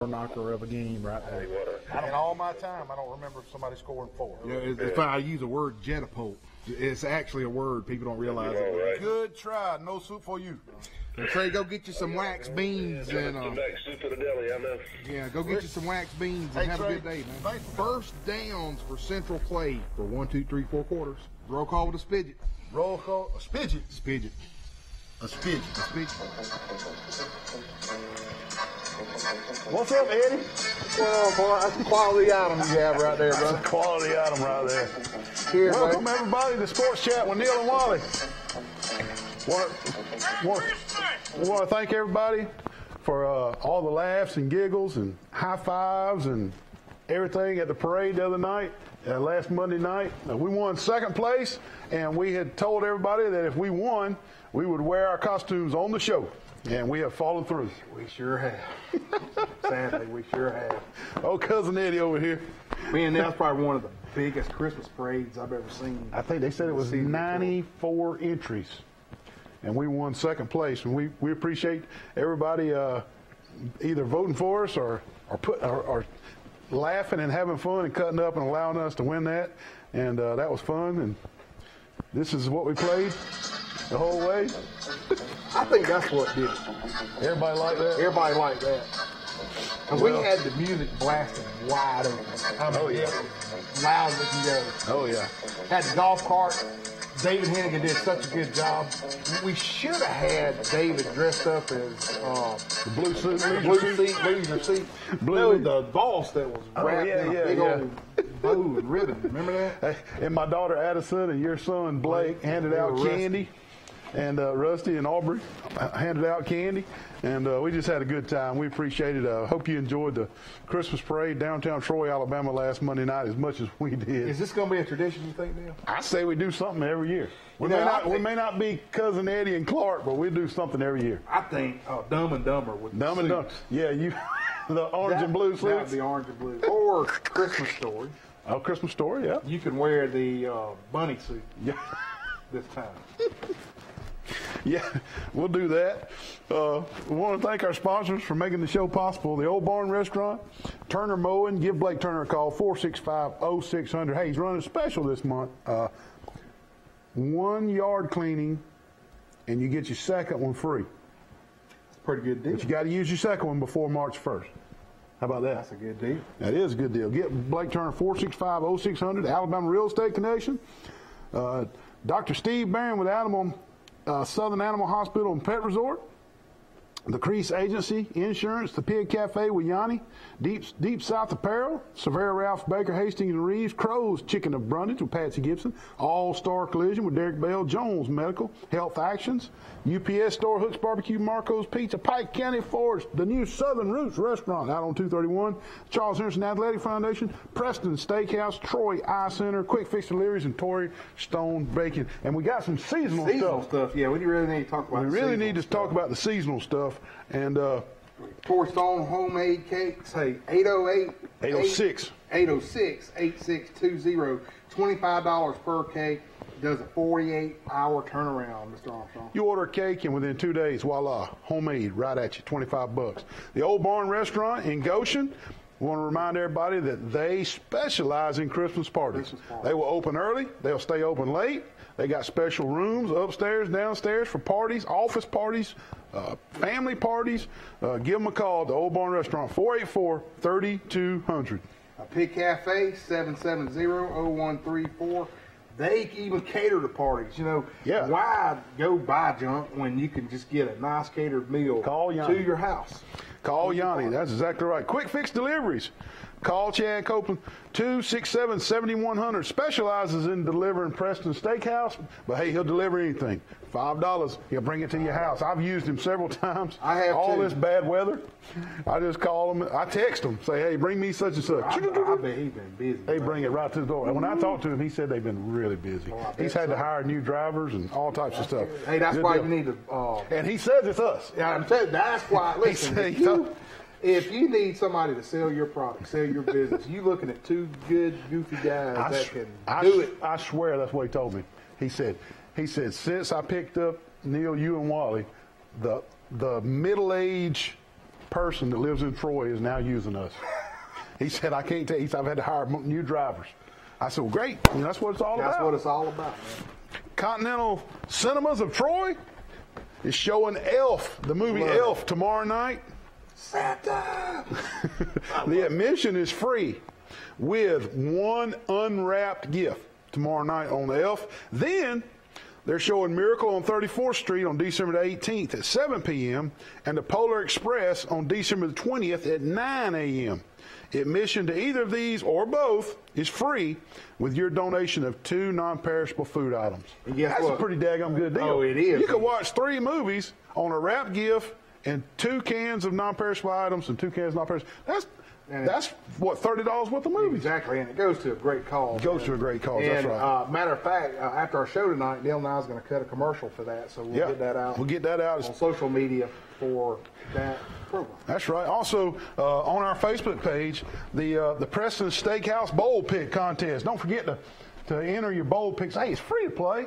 knocker of a game right there. In all my time, I don't remember somebody scoring 4. Yeah, it's fine. I use the word jetapult. It's actually a word. People don't realize it. Good try. No soup for you. And Trey, go get you some wax beans and soup to the deli, I know. yeah, go get you some wax beans and have a good day, man. First downs for Central Clay for 1, 2, 3, 4 quarters. Roll call with a spidget. Roll call, a spidget. Spidget. A spidget. A spidget. What's up, Eddie? What's going on, boy? That's a quality item you have right there, brother. That's a quality item right there. Here, welcome, buddy. everybody, to Sports Chat with Neal and Wally. Want to thank everybody for all the laughs and giggles and high fives and everything at the parade the other night, last Monday night. We won second place, and we had told everybody that if we won, we would wear our costumes on the show. And we have followed through. We sure have. Sadly, we sure have. Oh, Cousin Eddie over here. Man, that's probably one of the biggest Christmas parades I've ever seen. I think they said it was 94 entries. And we won second place. And we appreciate everybody either voting for us or laughing and having fun and cutting up and allowing us to win that. And that was fun. And this is what we played the whole way. I think that's what did it. Everybody like that? Everybody liked that. And we had the music blasting wide open. Oh, yeah. Loud as it can go. Oh, yeah. Had the golf cart. David Hennigan did such a good job. We should have had David dressed up as the blue suit, loser seat. No, the boss that was wrapped in a big old bow and ribbon. Remember that? And my daughter Addison and your son Blake handed out candy. And Rusty and Aubrey handed out candy, and we just had a good time. We appreciate it. Hope you enjoyed the Christmas parade downtown Troy, Alabama last Monday night as much as we did. Is this going to be a tradition, you think, Neal? I say we do something every year. We may not be Cousin Eddie and Clark, but we do something every year. I think Dumb and Dumber with Dumb and Dumber. Yeah, the orange and blue suits. That would be orange and blue. Or Christmas Story. Oh, Christmas Story, yeah. You can wear the bunny suit this time. Yeah, we'll do that. We want to thank our sponsors for making the show possible. The Old Barn Restaurant, Turner Mowing. Give Blake Turner a call, 465-0600. Hey, he's running a special this month. 1 yard cleaning, and you get your second one free. That's a pretty good deal. But you got to use your second one before March 1st. How about that? That's a good deal. That is a good deal. Get Blake Turner, 465-0600, the Alabama Real Estate Connection. Dr. Steve Barron with Southern Animal Hospital and Pet Resort, the Crease Agency, Insurance, the Pig Cafe with Yanni, Deep South Apparel, Severa Ralph Baker, Hastings and Reeves, Crow's Chicken of Brundage with Patsy Gibson, All-Star Collision with Derek Bell, Jones Medical, Health Actions, UPS Store, Hooks Barbecue, Marco's Pizza, Pike County Forest, the new Southern Roots Restaurant out on 231, Charles Henderson Athletic Foundation, Preston Steakhouse, Troy Eye Center, Quick Fix Deliveries, and Tory Stone Bacon. And we got some seasonal stuff. Yeah, we really need to talk about. We really need to talk about the seasonal stuff. And Tory Stone homemade cakes. Hey, 806 8620, $25 per cake. Does a 48-hour turnaround, Mr. Armstrong. You order a cake, and within 2 days, voila, homemade, right at you, $25. The Old Barn Restaurant in Goshen. We want to remind everybody that they specialize in Christmas parties. They will open early. They'll stay open late. They got special rooms upstairs, downstairs for parties, office parties, family parties. Give them a call at the Old Barn Restaurant, 484-3200. Pig Cafe, 770-0134. They even cater to parties. You know, why go buy junk when you can just get a nice catered meal to your house? Call Yanni. That's exactly right. Quick Fix Deliveries. Call Chad Copeland, 267-7100. Specializes in delivering Preston Steakhouse, but hey, he'll deliver anything. $5, he'll bring it to your house. I've used him several times. I have all too. This bad weather. I just call him. I text him, say, hey, bring me such and such. I bet he's been busy. They bring it right to the door. And when I talked to him, he said they've been really busy. He's had to hire new drivers and all types of stuff. Hey, that's why you need to. And he says it's us. Yeah, I'm saying that's why. Listen, if you need somebody to sell your product, sell your business, you looking at two good, goofy guys that can do it. I swear that's what he told me. He said, since I picked up Neal, you and Wally, the middle-aged person that lives in Troy is now using us. He said, I can't tell you. He said, I've had to hire new drivers. I said, well, great. That's what it's all about. That's what it's all about, man. Continental Cinemas of Troy is showing Elf, the movie Elf, tomorrow night. Santa! The admission is free with one unwrapped gift tomorrow night on Elf. Then they're showing Miracle on 34th Street on December the 18th at 7 p.m. and the Polar Express on December the 20th at 9 a.m. Admission to either of these or both is free with your donation of 2 non-perishable food items. That's a pretty daggone good deal. Oh, it is. You can watch 3 movies on a wrapped gift and 2 cans of non-perishable items and 2 cans of non-perishable. That's what, $30 worth of movies. Exactly, and it goes to a great cause. It goes to a great cause, that's right. Matter of fact, after our show tonight, Neal and I is going to cut a commercial for that, so we'll get that out. We'll get that out on social media for that program. That's right. Also, on our Facebook page, the Preston Steakhouse Bowl Pick Contest. Don't forget to enter your bowl picks. Hey, it's free to play.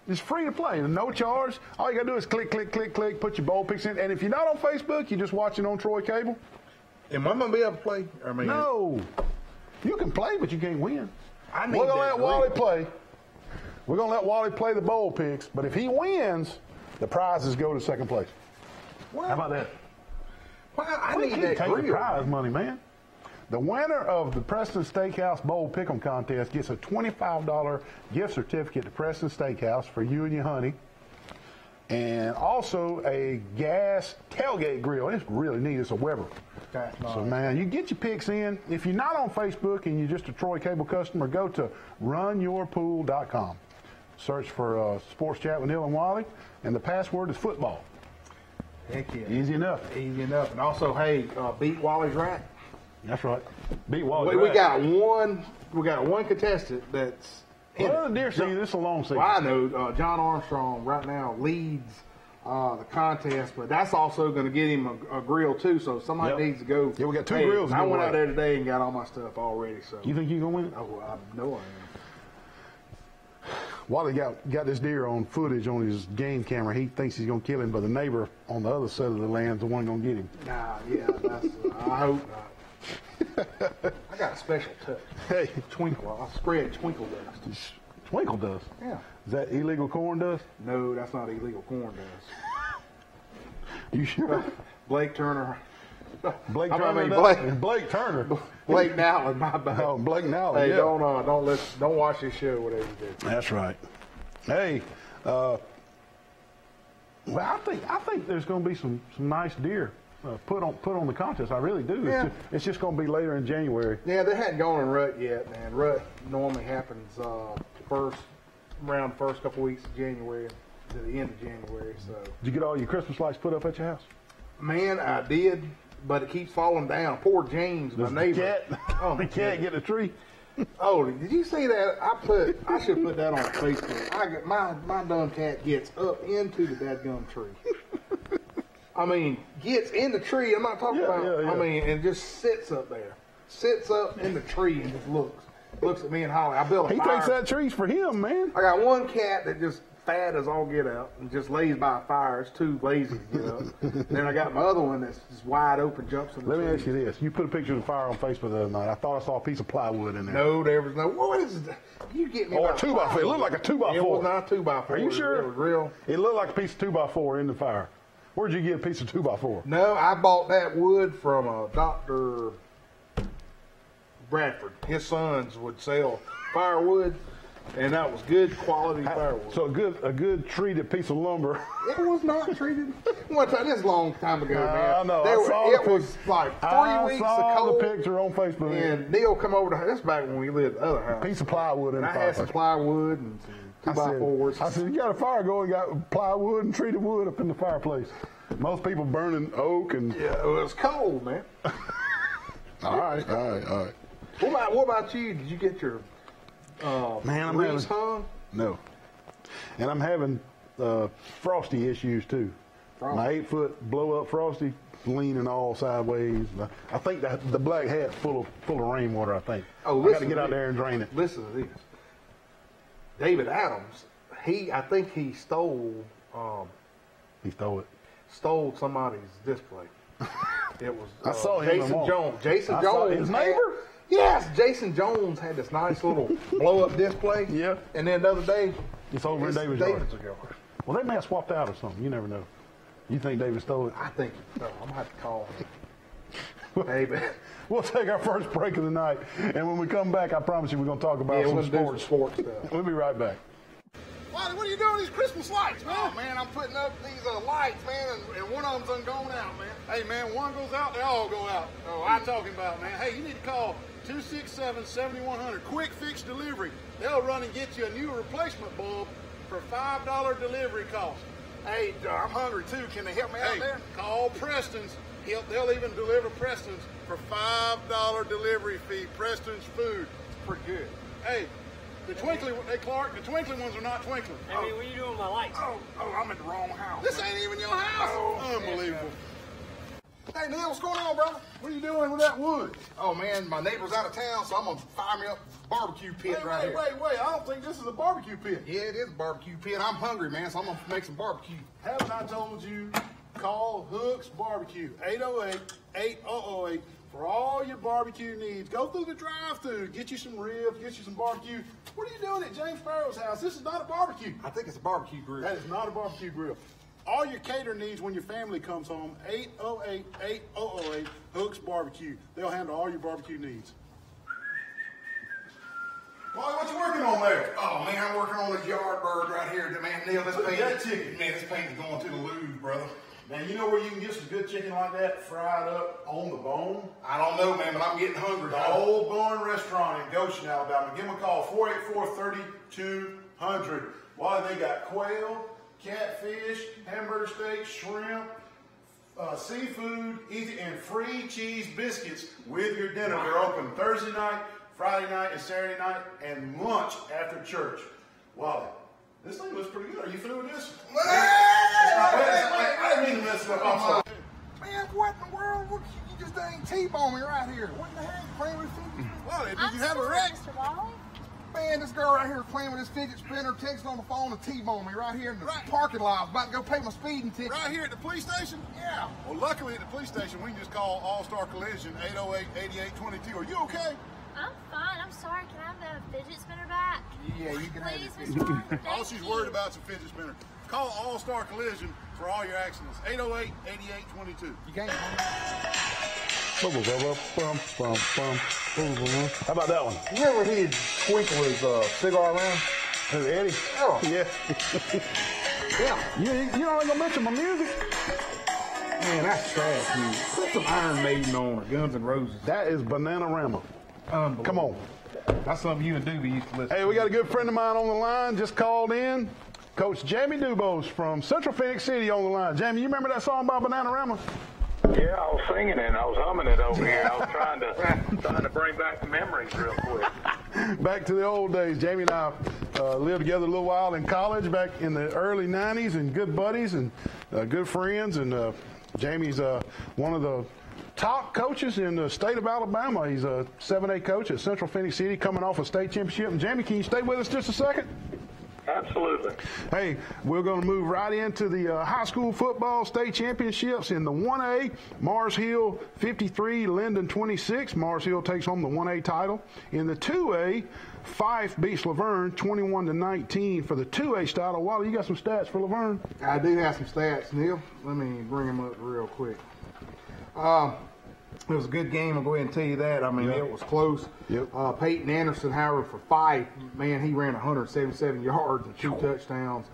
It's free to play. No charge. All you got to do is click, click, click, click, put your bowl picks in. And if you're not on Facebook, you're just watching on Troy Cable. Am I going to be able to play? No. You can play, but you can't win. We're going to let Wally play. We're going to let Wally play the bowl picks. But if he wins, the prizes go to second place. What? How about that? Well, I need that take the prize money, man. The winner of the Preston Steakhouse Bowl Pick'em contest gets a $25 gift certificate to Preston Steakhouse for you and your honey, and also a gas tailgate grill. It's really neat. It's a Weber. That's nice. So, man, you get your picks in. If you're not on Facebook and you're just a Troy Cable customer, go to runyourpool.com. Search for Sports Chat with Neal and Wally, and the password is football. Heck yeah. Easy enough. Easy enough. And also, hey, beat Wally's Rack. That's right. Beat Wally. We got one contestant that's in the deer season. It's a long season. Well, I know John Armstrong right now leads the contest, but that's also going to get him a grill too. So somebody needs to go. Yeah, we got 2 grills. I went out there today and got all my stuff already. So you think you're gonna win? Oh, I know I am. Wally got this deer on footage on his game camera. He thinks he's gonna kill him, but the neighbor on the other side of the land's the one gonna get him. Nah, yeah, I hope not. I got a special touch. Hey, twinkle. I spread twinkle dust. Twinkle dust? Yeah. Is that illegal corn dust? No, that's not illegal corn dust. You sure? Blake Turner. Blake Turner. Blake Turner. Blake Nowlin, my bad. Oh, Blake Nowlin. Hey, yeah. don't watch this show, whatever you do. That's right. Hey, well, I think there's going to be some nice deer put on the contest. I really do. Yeah. It's just going to be later in January. Yeah, they hadn't gone in rut yet, man. Rut normally happens around the first couple weeks of January to the end of January. So. Did you get all your Christmas lights put up at your house? Man, I did, but it keeps falling down. Poor James, my neighbor. The cat get a tree. Oh, did you see that? I should put that on Facebook. My dumb cat gets up into the dadgum tree. I mean, gets in the tree. I'm not talking about. Yeah. I mean, and just sits up there, sits up in the tree and just looks at me and Holly. I built a fire. He thinks that tree's for him, man. I got one cat that just fat as all get out and just lays by a fire. It's too lazy to get up. Then I got my other one that's just wide open, jumps in the tree. Let me ask you this. You put a picture of the fire on Facebook the other night. I thought I saw a piece of plywood in there. No, there was no. What is that? You get me? Or a 2x4. It looked like a 2x4. It was not a 2x4. Are you sure? It was real. It looked like a piece of 2x4 in the fire. Where'd you get a piece of 2x4? No, I bought that wood from Dr. Bradford. His sons would sell firewood, and that was good quality firewood. So a good treated piece of lumber. It was not treated. One time, this is a long time ago, man. I know. It was like 3 weeks of cold. The picture on Facebook. And Neal come over to this back when we lived at the other house. A piece of plywood in the fire. I had some plywood and some 2x4s. I said, you got a fire going, you got plywood and treated wood up in the fireplace. Most people burning oak and... Yeah, it was cold, man. All right. What about you? Did you get your wreaths hung? No. And I'm having frosty issues, too. Frosty. My 8-foot blow-up frosty leaning all sideways. I think the black hat's full of rainwater, I think. Oh, I got to get out there and drain it. Listen to this. David Adams, I think he stole... He stole it. Stole somebody's display. It was I saw him Jason tomorrow. Jones. Jason I saw Jones. his neighbor? Yes, Jason Jones had this nice little blow-up display. Yeah. And then the other day, It's over in David's David's yard. yard. Well, they may have swapped out or something. You never know. You think David stole it? I think so. I'm gonna have to call him. Hey, man. We'll take our first break of the night, and when we come back, I promise you we're going to talk about Yeah, some we'll do some sports. sports stuff. We'll be right back. Wally, what are you doing with these Christmas lights, man? Oh, man, I'm putting up these lights, man, and one of them's gone out, man. Hey, man, one goes out, they all go out. Oh, I'm talking about, man. Hey, you need to call 267-7100, Quick Fix Delivery. They'll run and get you a new replacement bulb for $5 delivery cost. Hey, I'm hungry, too. Can they help me out Hey, there? call Preston's. They'll even deliver Preston's for $5 delivery fee. Preston's food. Pretty good. Hey, the twinkly, hey Clark, the twinkly ones are not twinkling. I mean, what are you doing with my lights? Oh, I'm in the wrong house. This ain't even your house. Oh, Unbelievable. Hey, Neal, what's going on, brother? What are you doing with that wood? Oh, man, my neighbor's out of town, so I'm going to fire me up a barbecue pit right here. Wait. I don't think this is a barbecue pit. Yeah, it is a barbecue pit. I'm hungry, man, so I'm going to make some barbecue. Haven't I told you, call Hooks Barbecue, 808-8008 for all your barbecue needs. Go through the drive-thru, get you some ribs, get you some barbecue. What are you doing at James Sparrow's house? This is not a barbecue. I think it's a barbecue grill. That is not a barbecue grill. All your catering needs when your family comes home, 808-8008, Hooks Barbecue. They'll handle all your barbecue needs. Wally, what you working on there? Oh, man, I'm working on this yard bird right here. Man, Neal, this Look at paint, that chicken. man, this paint's going to the loo, brother. Man, you know where you can get some good chicken like that fried up on the bone? I don't know, man, but I'm getting hungry. The Old Barn Restaurant in Goshen, Alabama. Give them a call, 484-3200. Why, they got quail, catfish, hamburger steak, shrimp, seafood, and free cheese biscuits with your dinner. They're open Thursday night, Friday night, and Saturday night, and lunch after church. Wally, this thing looks pretty good. Are you through with this? I didn't mean to mess it up. I'm sorry. Man, what in the world? You just dang T-bone me right here. What the heck? Playing with fidget spinner? Wally, did you have a wreck? Mr. Wally? Man, this girl right here playing with this fidget spinner, texting on the phone to T-bone me right here in the parking lot. I was about to go pay my speeding ticket. Right here at the police station? Yeah. Well, luckily at the police station, we can just call All-Star Collision, 808-8822. Are you okay? I'm fine. I'm sorry. Can I have the fidget spinner back? Yeah, you can have Please, it. Mr. Wally. All Thank she's you. worried about is a fidget spinner. Call All-Star Collision for all your accidents. 808-8822. You can't. How about that one? You remember he'd twinkle his cigar around? Eddie? Oh. Yeah. Yeah. You ain't gonna mention my music? Man, that's trash music. Put some Iron Maiden on or Guns N' Roses. That is Bananarama. Come on. That's something you and Doobie used to listen Hey, we got a good friend of mine on the line, just called in. Coach Jamie Dubose from Central Phoenix City on the line. Jamie, you remember that song by Bananarama? Yeah, I was singing it. I was humming it over here. I was trying to bring back the memories real quick. Back to the old days. Jamie and I lived together a little while in college back in the early 90s and good buddies and good friends. And Jamie's one of the top coaches in the state of Alabama. He's a 7A coach at Central Phoenix City coming off a state championship. And Jamie, can you stay with us just a second? Absolutely. Hey, we're going to move right into the high school football state championships in the 1A. Mars Hill 53, Linden 26. Mars Hill takes home the 1A title. In the 2A, Fife beats Laverne 21-19 for the 2A title. Wally, you got some stats for Laverne? I do have some stats, Neal. Let me bring them up real quick. It was a good game. I'll go ahead and tell you that. I mean, it was close. Yep. Peyton Anderson, however, for Fife, man, he ran 177 yards and 2 touchdowns.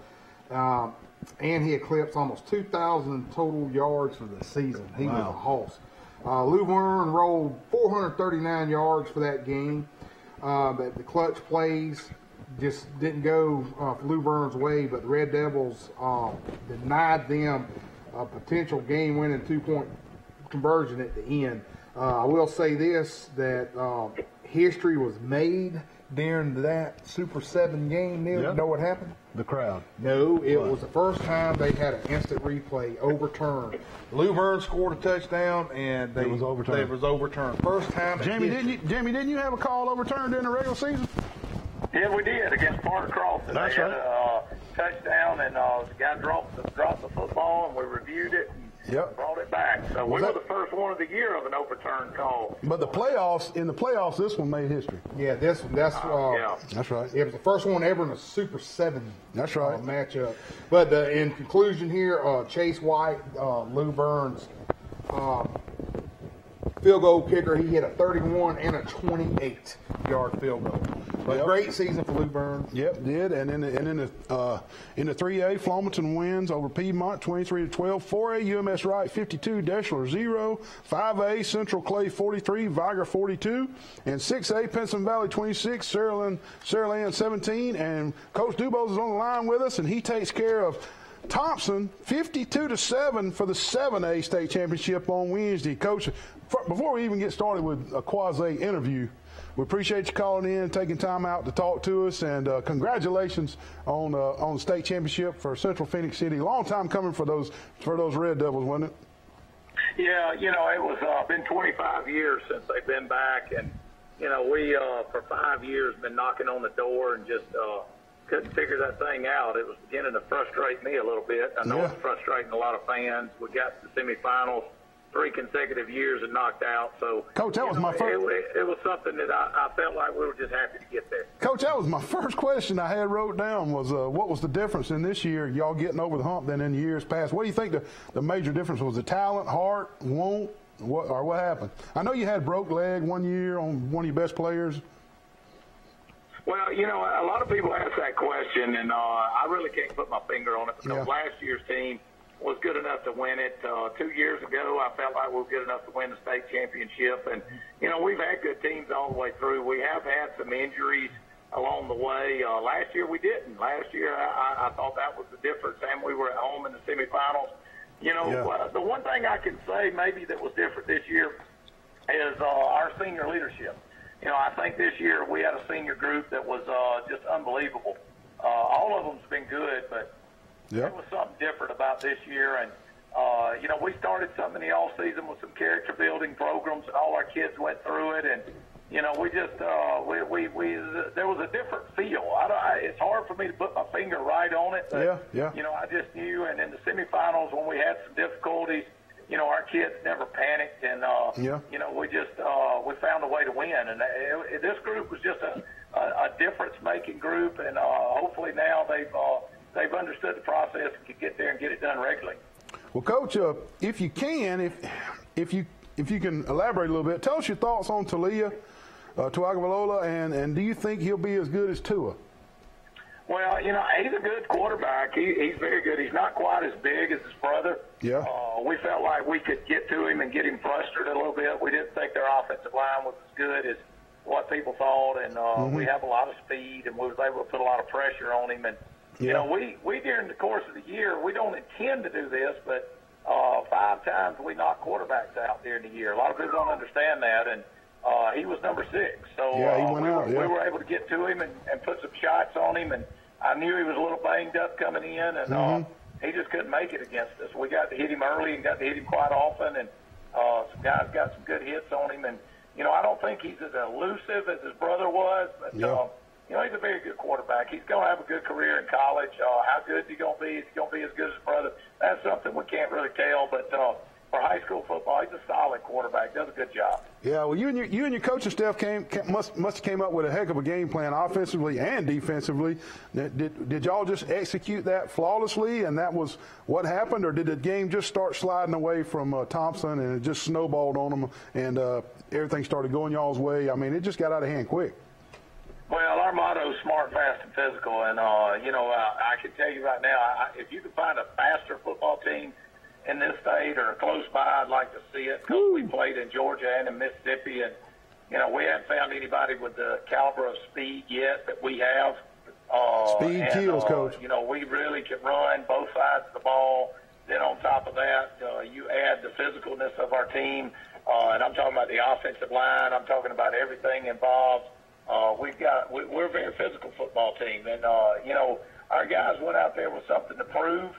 And he eclipsed almost 2,000 total yards for the season. He was a hoss. Luverne rolled 439 yards for that game. But the clutch plays just didn't go Luverne's way, but the Red Devils denied them a potential game-winning 2-point conversion at the end. I will say this, that history was made during that Super 7 game. Neil, you know what happened? The crowd. No, it was the first time they had an instant replay overturned. Luverne scored a touchdown, and It was overturned. It was overturned. First time. in Jamie, history. didn't you have a call overturned during the regular season? Yeah, we did against Parker Crossing. That's they had right. a touchdown, and the guy dropped the football, and we reviewed it. Yep. Brought it back. So we were the first one of the year of an overturned call. But the playoffs, this one made history. Yeah, that's right. It was the first one ever in a Super 7 That's right. matchup. But in conclusion here, Chase White, Lou Burns, field goal kicker. He hit a 31 and a 28-yard field goal. But great season for Lou Burns. Yep, did. And in the 3A, Flomaton wins over Piedmont 23-12. 4A, UMS Wright 52, Deschler 0. 5A, Central Clay 43, Viger 42. And 6A, Pinson Valley 26, Saraland 17. And Coach Dubose is on the line with us, and he takes care of Thompson 52-7 for the 7A state championship on Wednesday. Coach, before we even get started with a quasi interview, we appreciate you calling in, taking time out to talk to us, and congratulations on the state championship for Central Phoenix City. Long time coming for those Red Devils, wasn't it? Yeah, it was been 25 years since they've been back, and we for 5 years been knocking on the door and just couldn't figure that thing out. It was beginning to frustrate me a little bit. I know it's frustrating a lot of fans. We got to the semifinals 3 consecutive years and knocked out. So, Coach, that was my first. It was something that I felt like we were just happy to get there. Coach, that was my first question I had wrote down was what was the difference in this year, y'all getting over the hump than in years past? What do you think the major difference was? The talent, heart, won't, what happened? I know you had broke leg one year on one of your best players. Well, a lot of people ask that question, and I really can't put my finger on it because last year's team was good enough to win it. 2 years ago, I felt like we were good enough to win the state championship. And, we've had good teams all the way through. We have had some injuries along the way. Last year, we didn't. Last year, I thought that was the difference, and we were at home in the semifinals. The one thing I can say maybe that was different this year is our senior leadership. I think this year we had a senior group that was just unbelievable. All of them's been good, but there was something different about this year. And, we started something in the off-season with some character building programs, and all our kids went through it. And, we just there was a different feel. It's hard for me to put my finger right on it. But, I just knew. And in the semifinals when we had some difficulties, our kids never panicked, and we found a way to win. And this group was just a difference-making group, and hopefully now they've understood the process and can get there and get it done regularly. Well, Coach, if you can, if you can elaborate a little bit, tell us your thoughts on Talia Tuagavalola, and do you think he'll be as good as Tua? Well, he's a good quarterback. He's very good. He's not quite as big as his brother. Yeah. We felt like we could get to him and get him frustrated a little bit. We didn't think their offensive line was as good as what people thought, and we have a lot of speed, and we was able to put a lot of pressure on him. And, we during the course of the year, we don't intend to do this, but 5 times we knock quarterbacks out during the year. A lot of people don't understand that, and he was number 6. So he went out. We were able to get to him and put some shots on him, and I knew he was a little banged up coming in, and he just couldn't make it against us. We got to hit him early and got to hit him quite often, and some guys got some good hits on him. And, I don't think he's as elusive as his brother was, but, he's a very good quarterback. He's going to have a good career in college. How good is he going to be? Is he going to be as good as his brother? That's something we can't really tell, but for high school football, he's a solid quarterback. Does a good job. Yeah, well, you and your coaching staff must have came up with a heck of a game plan, offensively and defensively. Did y'all just execute that flawlessly, and that was what happened, or did the game just start sliding away from Thompson and it just snowballed on them and everything started going y'all's way? I mean, it just got out of hand quick. Well, our motto is smart, fast, and physical, and I can tell you right now, if you could find a faster football team in this state or close by, I'd like to see it, because we played in Georgia and in Mississippi, and we haven't found anybody with the caliber of speed yet that we have. Speed kills, Coach. We really can run both sides of the ball. Then on top of that, you add the physicalness of our team, and I'm talking about the offensive line. I'm talking about everything involved. We're a very physical football team, and our guys went out there with something to prove.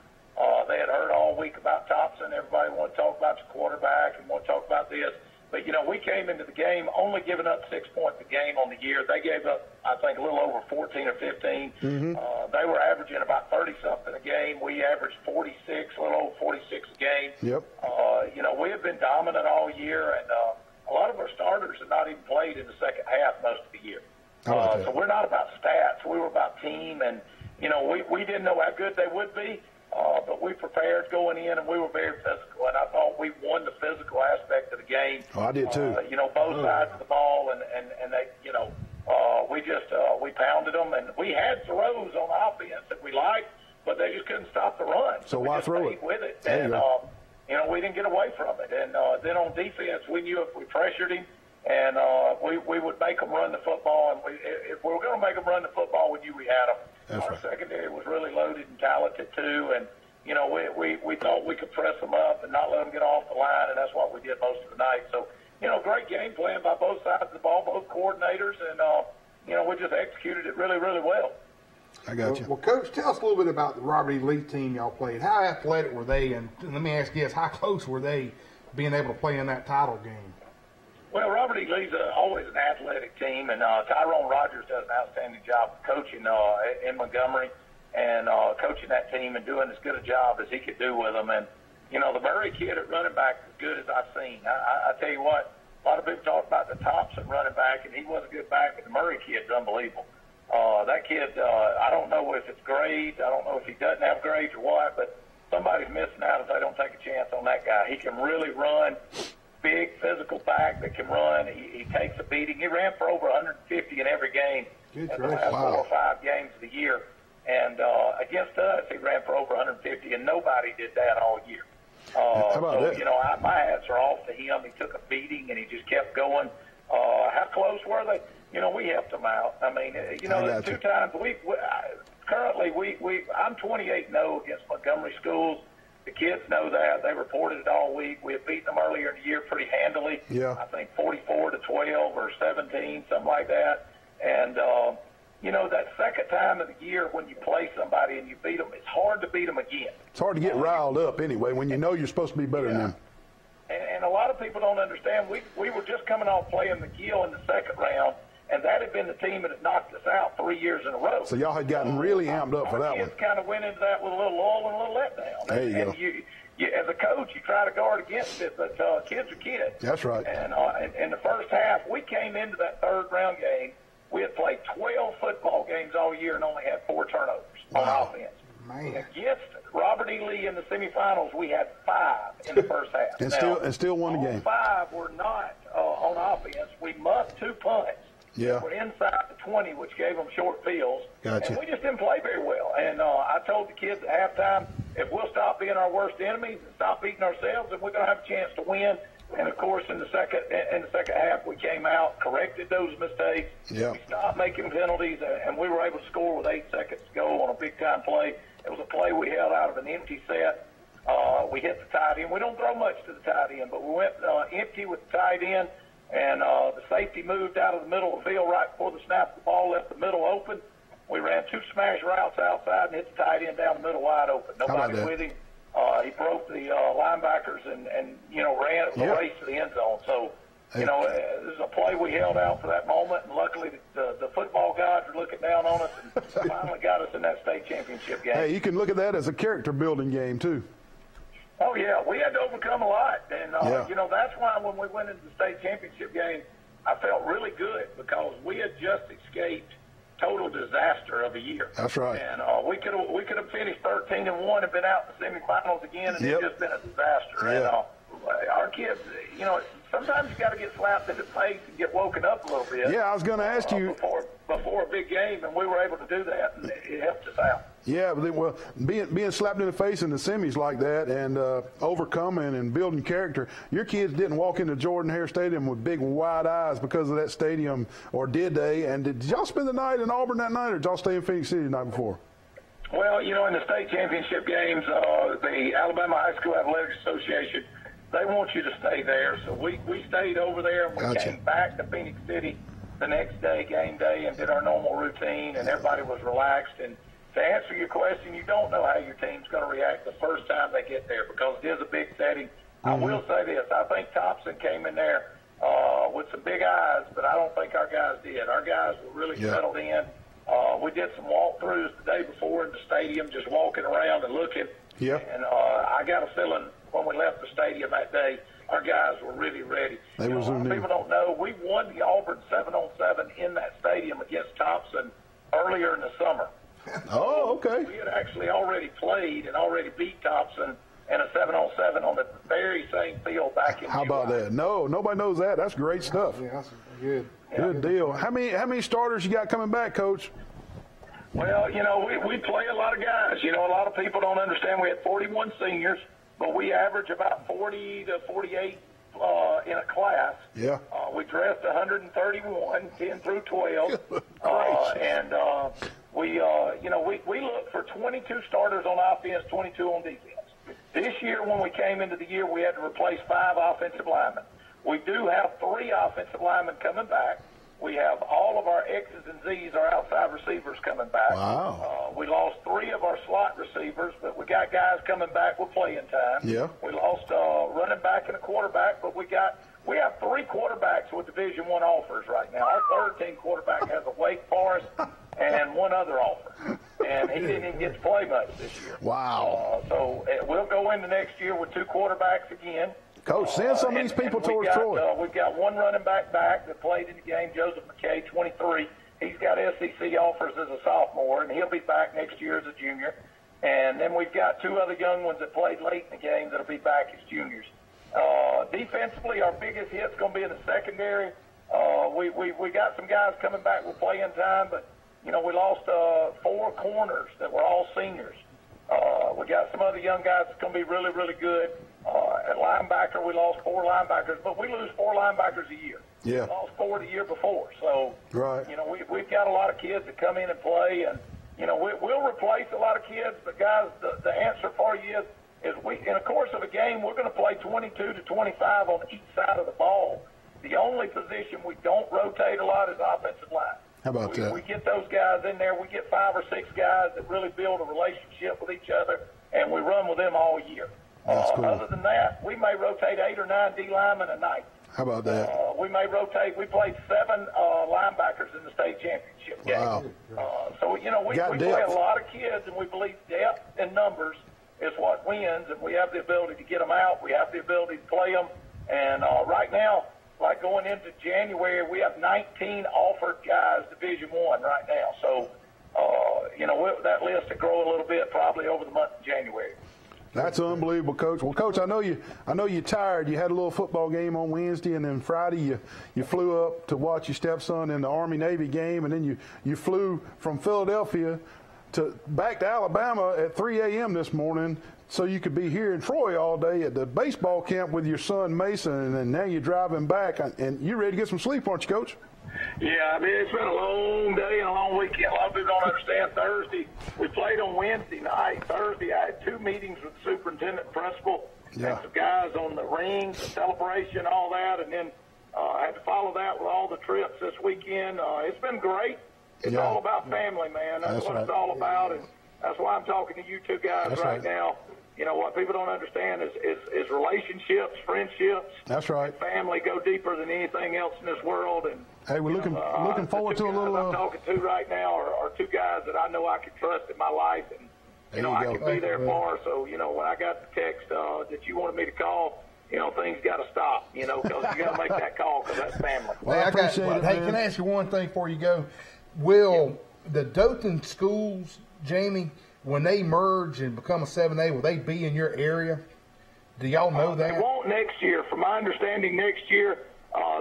They had heard all week about Thompson. Everybody wanted to talk about the quarterback and want to talk about this. But, we came into the game only giving up 6 points a game on the year. They gave up, I think, a little over 14 or 15. They were averaging about 30-something a game. We averaged 46, a little over 46 a game. Yep. We have been dominant all year, and a lot of our starters have not even played in the second half most of the year. So we're not about stats. We were about team, and, we didn't know how good they would be. But we prepared going in, and we were very physical. And I thought we won the physical aspect of the game. Oh, I did too. Both sides of the ball, and they, we pounded them, and we had throws on offense that we liked, but they just couldn't stop the run. So why throw it? With it, and we didn't get away from it. And then on defense, we knew if we pressured him, and we would make them run the football. And if we were going to make them run the football, we knew we had them. That's Our right. secondary was really loaded and talented too, and we thought we could press them up and not let them get off the line, and that's what we did most of the night. So great game plan by both sides of the ball, both coordinators, and we just executed it really, really well. I got you. Well, Coach, tell us a little bit about the Robert E. Lee team y'all played. How athletic were they, and let me ask you this, how close were they being able to play in that title game? Well, Robert E. Lee's always an athletic team, and Tyrone Rogers does an outstanding job of coaching in Montgomery and coaching that team and doing as good a job as he could do with them. And, the Murray kid at running back is as good as I've seen. I tell you what, a lot of people talk about the Thompson running back, and he was a good back, but the Murray kid's unbelievable. That kid, I don't know if it's grades. I don't know if he doesn't have grades or what, but somebody's missing out if they don't take a chance on that guy. He can really run. Big physical back that can run. He takes a beating. He ran for over 150 in every game in the last 4 or 5 games of the year. And against us, he ran for over 150, and nobody did that all year. How about that? My hats are off to him. He took a beating, and he just kept going. How close were they? We helped them out. I mean, got 2 you. times. Currently, I'm 28-0 against Montgomery schools. The kids know that. They reported it all week. We had beaten them earlier in the year pretty handily. Yeah. I think 44-12 or 17, something like that. And, that second time of the year when you play somebody and you beat them, it's hard to beat them again. It's hard to get riled up anyway when you know you're supposed to be better than them. And a lot of people don't understand. We were just coming off playing McGill in the second round, and that had been the team that had knocked us out 3 years in a row. So y'all had gotten really amped up for that one. Kids kind of went into that with a little lull and a little letdown. There you go. And you, as a coach, you try to guard against it, but kids are kids. That's right. And in the first half, we came into that third round game. We had played 12 football games all year and only had 4 turnovers on offense. Man. Against Robert E. Lee in the semifinals, we had 5 in the first half. And still won the game. 5 were not on offense. We muffed 2 punts. Yeah. We're inside the 20, which gave them short fields. Gotcha. And we just didn't play very well. And I told the kids at halftime, if we'll stop being our worst enemies and stop beating ourselves, then we're going to have a chance to win. And, of course, in the second half, we came out, corrected those mistakes. Yeah. We stopped making penalties, and we were able to score with 8 seconds to go on a big-time play. It was a play we held out of an empty set. We hit the tight end. We don't throw much to the tight end, but we went empty with the tight end, and the safety moved out of the middle of the field right before the snap of the ball, left the middle open. We ran 2 smash routes outside and hit the tight end down the middle wide open. Nobody with him. He broke the linebackers and ran the race to the end zone. So, this is a play we held out for that moment, and luckily the football gods are looking down on us and finally got us in that state championship game. Hey, you can look at that as a character-building game, too. Oh, yeah. We had to overcome a lot. And, that's why when we went into the state championship game, I felt really good because we had just escaped total disaster of a year. That's right. And we could have finished 13-1 and been out in the semifinals again, and it's just been a disaster. Yeah. And our kids, sometimes you got to get slapped in the face and get woken up a little bit. Yeah, I was going to ask you before a big game, and we were able to do that, and it helped us out. Yeah, but being slapped in the face in the semis like that and overcoming and building character, your kids didn't walk into Jordan-Hare Stadium with big wide eyes because of that stadium, or did they? And did y'all spend the night in Auburn that night, or did y'all stay in Phoenix City the night before? Well, in the state championship games, the Alabama High School Athletics Association, they want you to stay there. So we stayed over there, and we came back to Phoenix City the next day, game day, and did our normal routine, and everybody was relaxed. And to answer your question, you don't know how your team's going to react the first time they get there because it is a big setting. I will say this. I think Thompson came in there with some big eyes, but I don't think our guys did. Our guys were really settled in. We did some walkthroughs the day before in the stadium, just walking around and looking. Yeah. And I got a feeling when we left the stadium that day, our guys were really ready. They were zoomed in. People don't know, we won the Auburn 7-on-7 in that stadium against Thompson earlier in the summer. Oh, okay. We had actually already played and already beat Thompson in a 7-on-7 on the very same field back in How about July. that? No, nobody knows that. That's great stuff. Yeah, that's good. Good deal. How many starters you got coming back, Coach? Well, we play a lot of guys. A lot of people don't understand. We had 41 seniors, but we average about 40 to 48 in a class. Yeah. We dressed 131, 10 through 12. We look for 22 starters on offense, 22 on defense. This year, when we came into the year, we had to replace 5 offensive linemen. We do have 3 offensive linemen coming back. We have all of our X's and Z's, our outside receivers, coming back. Wow. We lost 3 of our slot receivers, but we got guys coming back with playing time. Yeah. We lost a running back and a quarterback, but we have 3 quarterbacks with Division I offers right now. Our third-team quarterback has a Wake Forest and 1 other offer, and he didn't even get to play much this year. Wow. So we'll go into next year with 2 quarterbacks again. Coach, send some of these people towards Troy. We've got 1 running back that played in the game, Joseph McKay, 23. He's got SEC offers as a sophomore, and he'll be back next year as a junior. And then we've got 2 other young ones that played late in the game that'll be back as juniors. Defensively, our biggest hit's going to be in the secondary. We got some guys coming back with playing time, but, we lost 4 corners that were all seniors. We got some other young guys that's going to be really, really good. At linebacker, we lost 4 linebackers, but we lose 4 linebackers a year. Yeah. We lost 4 the year before. So, right. We've got a lot of kids that come in and play, and, we'll replace a lot of kids, but, guys, the answer for you is in the course of a game, we're going to play 22 to 25 on each side of the ball. The only position we don't rotate a lot is offensive line. How about that? We get those guys in there. We get 5 or 6 guys that really build a relationship with each other, and we run with them all year. That's cool. Other than that, we may rotate 8 or 9 D linemen a night. How about that? We may rotate. We played 7 linebackers in the state championship game. Wow. So, we play a lot of kids, and we believe depth and numbers is what wins, and we have the ability to get them out. We have the ability to play them. And right now, like going into January, we have 19 offered guys Division I right now. So, that list will grow a little bit probably over the month of January. That's unbelievable, Coach. Well, Coach, I know you're tired. You had a little football game on Wednesday, and then Friday you flew up to watch your stepson in the Army-Navy game, and then you flew from Philadelphia back to Alabama at 3 a.m. this morning so you could be here in Troy all day at the baseball camp with your son Mason, and then now you're driving back, and you're ready to get some sleep, aren't you, Coach? Yeah, it's been a long day and a long weekend. A lot of people don't understand. Thursday, we played on Wednesday night. Thursday, I had 2 meetings with the superintendent and principal, and some guys on the rings, the celebration, all that, and then I had to follow that with all the trips this weekend. It's been great. It's all about family, man. That's what it's all about, and that's why I'm talking to you 2 guys right now. What people don't understand is relationships, friendships. That's right. Family go deeper than anything else in this world. And hey, we're looking forward to a little. I'm talking to right now are 2 guys that I know I can trust in my life, and I can be there for. So when I got the text that you wanted me to call, things got to stop. Because you got to make that call because that's family. Well, I appreciate it, man. Can I ask you one thing before you go? Will the Dothan schools, Jamie, when they merge and become a 7A, will they be in your area? Do y'all know that? They won't next year. From my understanding, next year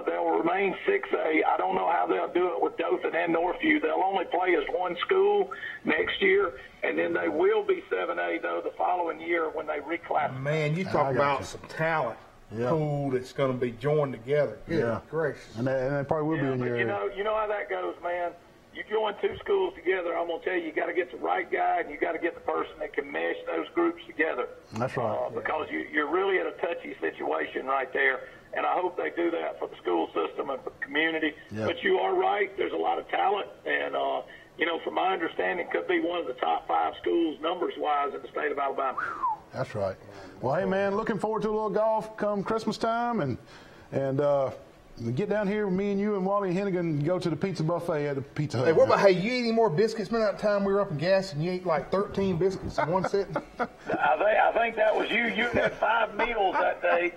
they'll remain 6A. I don't know how they'll do it with Dothan and Northview. They'll only play as one school next year, and then they will be 7A, though, the following year when they reclassify. Man, you talk about some talent pool that's going to be joined together. Good gracious. And they probably will be in your area. You know how that goes, man. You join 2 schools together, I'm going to tell you got to get the right guy, and you got to get the person that can mesh those groups together. That's right. Because you're really in a touchy situation right there, and I hope they do that for the school system and for the community. Yep. But you are right. There's a lot of talent, and, from my understanding, could be one of the top 5 schools numbers-wise in the state of Alabama. That's right. Well, hey, man, looking forward to a little golf come Christmas time, and Get down here, me and you and Wally Hennigan go to the pizza buffet at the Pizza Hut. Hey, what about, hey, you eat any more biscuits? Remember that time we were up in gas and you ate like 13 biscuits in one sitting? I think that was you. You had 5 meals that day,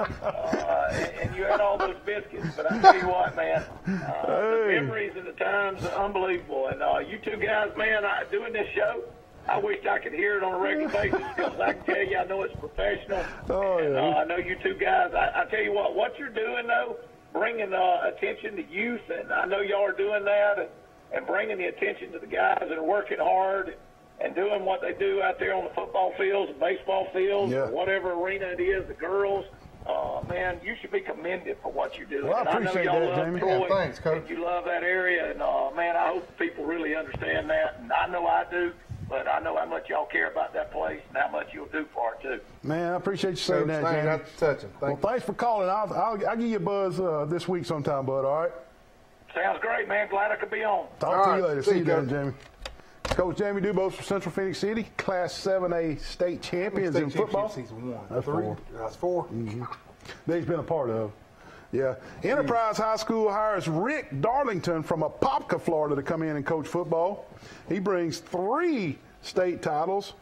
and you had all those biscuits. But I tell you what, man, the memories and the times are unbelievable. And you two guys, man, doing this show, I wish I could hear it on a regular basis because I can tell you I know it's professional. I know you two guys. I tell you what you're doing, though, bringing attention to youth, and I know y'all are doing that, and bringing the attention to the guys that are working hard and doing what they do out there on the football fields, baseball fields, whatever arena it is, the girls. Man, you should be commended for what you're doing. Well, I appreciate that, Jamie. Yeah, thanks, Coach. And you love that area, and man, I hope people really understand that, and I know I do. But I know how much y'all care about that place and how much you'll do for it, too. Man, I appreciate you saying that, Jamie. That's touching. Well, thanks for calling. I'll give you a buzz this week sometime, bud, all right? Sounds great, man. Glad I could be on. Talk to you later. See you then, Jamie. Coach Jamie Dubose from Central Phoenix City, Class 7A state champions in football. He's won. That's 4. That's 4. Mm-hmm. That he's been a part of. Yeah. Enterprise High School hires Rick Darlington from Apopka, Florida, to come in and coach football. He brings 3 state titles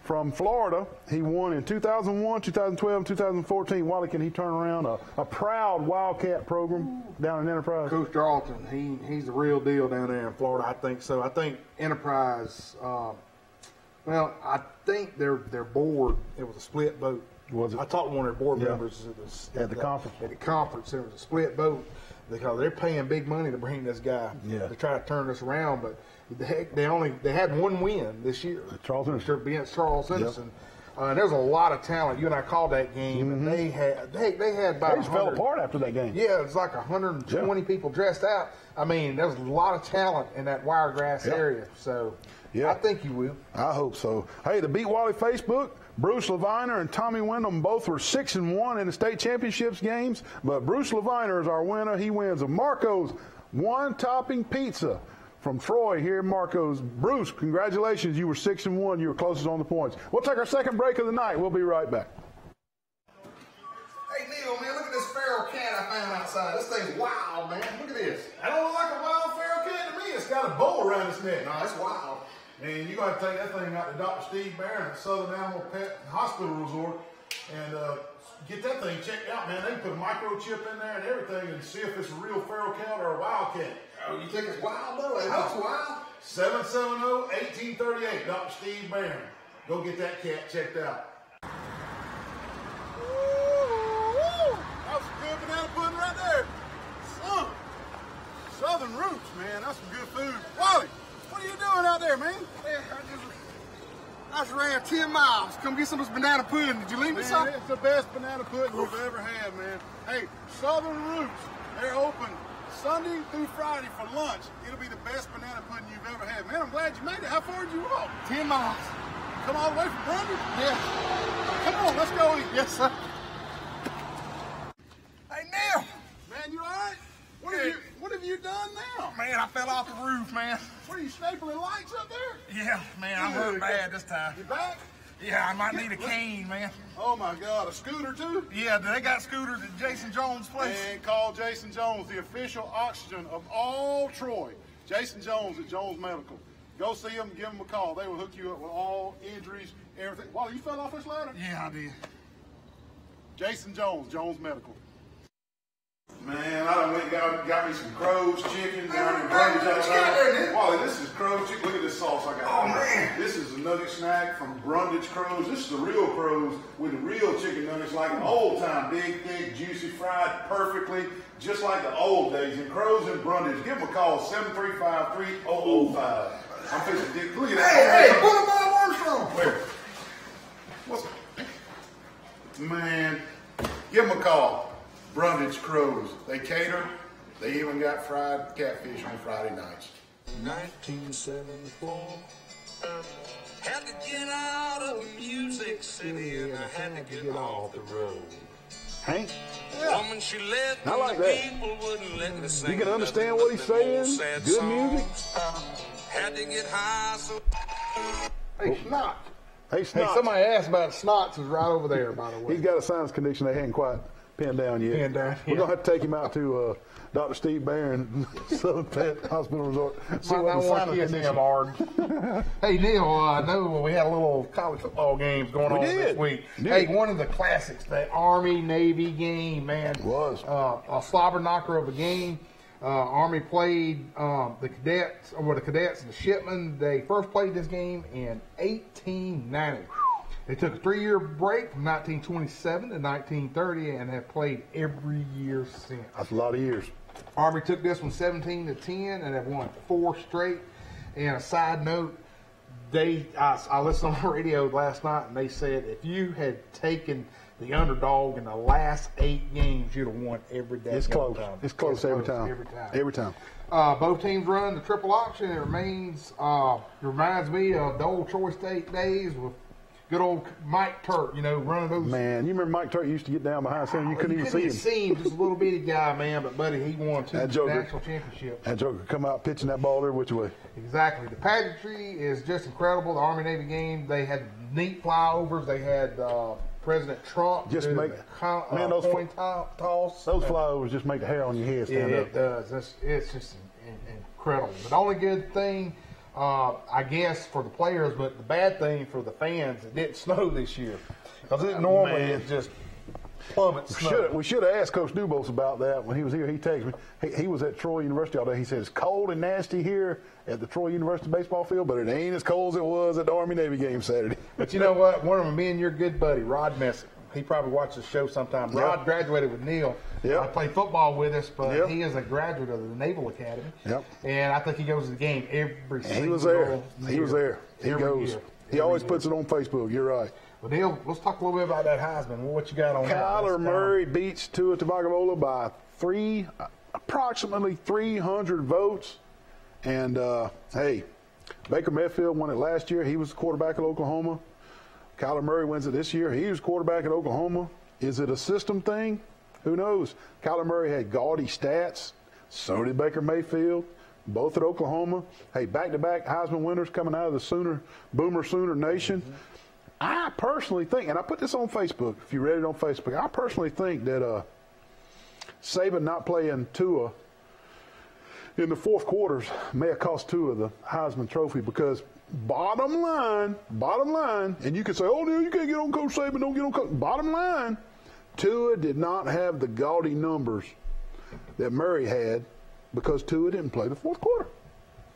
from Florida. He won in 2001, 2012, 2014. Wally, can he turn around a proud Wildcat program down in Enterprise? Coach Darlington, he's the real deal down there in Florida. I think so. I think Enterprise, I think their board, it was a split vote. Was it? I talked to one of their board members at the conference. At the conference, there was a split vote because they're paying big money to bring this guy to try to turn this around. But they had 1 win this year. Charles Henderson. Against Charles Henderson. And there was a lot of talent. You and I called that game, and they had about. They just fell apart after that game. Yeah, it was like 120 people dressed out. I mean, there was a lot of talent in that Wiregrass area. So I think you will. I hope so. Hey, the Beat Wally Facebook. Bruce Leviner and Tommy Wyndham both were 6-1 in the state championships games, but Bruce Leviner is our winner. He wins a Marco's one-topping pizza from Troy here in Marco's. Bruce, congratulations. You were 6-1. You were closest on the points. We'll take our second break of the night. We'll be right back. Hey, Neal, man, look at this feral cat I found outside. This thing's wild, man. Look at this. That don't look like a wild feral cat to me. It's got a bow around its neck. No, it's wild. And you're going to take that thing out to Dr. Steve Barron at Southern Animal Pet Hospital Resort and get that thing checked out, man. They can put a microchip in there and everything and see if it's a real feral cat or a wild cat. Oh, you think it's wild, though? It looks wild. 770-1838, Dr. Steve Barron. Go get that cat checked out. Ooh, that was some good banana pudding right there. Southern roots, man. That's some good food. Wally, what are you doing out there, man? I just ran 10 miles. Come get some of this banana pudding. Did you leave me some? It's the best banana pudding we've ever had, man. Hey, Southern Roots, they're open Sunday through Friday for lunch. It'll be the best banana pudding you've ever had. Man, I'm glad you made it. How far did you walk? 10 miles. Come all the way from Brundage? Yeah. Come on, let's go eat. Yes, sir. Hey, Neal. Man, you all right? What have you done now? Man, I fell off the roof, man. What are you stapling lights up there? Yeah, man, I'm hurt bad this time. You back? Yeah, I might need a cane, man. Oh, my God. A scooter, too? Yeah, they got scooters at Jason Jones' place. And call Jason Jones, the official oxygen of all Troy. Jason Jones at Jones Medical. Go see them, give them a call. They will hook you up with all injuries, everything. Wally, you fell off this ladder? Yeah, I did. Jason Jones, Jones Medical. Man, I done went and got me some Crow's chicken down in Brundage. Wally, this is Crow's chicken. Look at this sauce I got. Oh, man. This is a nugget snack from Brundage Crow's. This is the real Crow's with the real chicken nuggets like an old time. Big, thick, juicy, fried perfectly, just like the old days. And Crow's in Brundage. Give them a call, 735-3005. I'm fixing to look at that. Hey, put them on Armstrong. Where? What's man, give them a call. Brundage Crows. They cater. They even got fried catfish on Friday nights. 1974. Had to get out of Music City and I had to get off the road. Hank? Woman, she led I like that. people wouldn't let me sing. You can understand what he's saying. Good music. Had to get high, so Hey, Snot. Hey, Hey, Snot. somebody asked about Snots is right over there, by the way. He's got a sinus condition they hadn't quite pinned down yet. Pinned down, We're yeah. going to have to take him out to Dr. Steve Barron, Southern Pet Hospital Resort. See Might what not the want sinus to kiss condition- him hard. Hey, Neal, I know we had a little college football games going on this week. Hey, one of the classics, that Army-Navy game, man. It was. A slobber knocker of a game. Army played the cadets and the shipmen. They first played this game in 1890. They took a 3-year break from 1927 to 1930 and have played every year since. That's a lot of years. Army took this one 17-10 and have won 4 straight. And a side note, I listened on the radio last night and they said if you had taken the underdog in the last 8 games, you'd have won every day. It's close. Time. It's close every time. Every time. Both teams run the triple option. It reminds me of the old Troy State days with good old Mike Turk, running those. Man, you remember Mike Turk used to get down behind center. You couldn't even see him. see him, just a little bitty guy, man. But, buddy, he won 2 national championships. That joker could come out pitching that ball every which way. Exactly. The pageantry is just incredible. The Army-Navy game, they had neat flyovers. They had President Trump Just do make those coin toss. Those flyovers just make the hair on your head stand up. It does. It's just incredible. But the only good thing, I guess, for the players, but the bad thing for the fans, it didn't snow this year. Because normally it just plummets snow. We should have asked Coach Dubose about that when he was here. He texted me. He was at Troy University all day. He said it's cold and nasty here at the Troy University baseball field, but it ain't as cold as it was at the Army-Navy game Saturday. But you know what? One of them, me and your good buddy, Rod Messick, he probably watches the show sometime. Yep. Rod graduated with Neal. Yep. Played football with us, but Yep. he is a graduate of the Naval Academy. Yep. And I think he goes to the game every single year. He was there. He was there. He Every goes. year. He always puts it on Facebook. You're right. Well, Neal, let's talk a little bit about that Heisman. What you got on that? Kyler Murray beats Tua Tagovailoa by approximately 300 votes. And, hey, Baker Mayfield won it last year. He was the quarterback at Oklahoma. Kyler Murray wins it this year. He was quarterback at Oklahoma. Is it a system thing? Who knows? Kyler Murray had gaudy stats. So did Baker Mayfield, both at Oklahoma. Hey, back-to-back Heisman winners coming out of the Boomer Sooner Nation. I personally think, and I put this on Facebook, if you read it on Facebook, I personally think that Saban not playing Tua in the fourth quarters may have cost Tua the Heisman Trophy because bottom line, and you can say, oh, no, you can't get on Coach Saban, don't get on Coach. Bottom line, Tua did not have the gaudy numbers that Murray had because Tua didn't play the fourth quarter.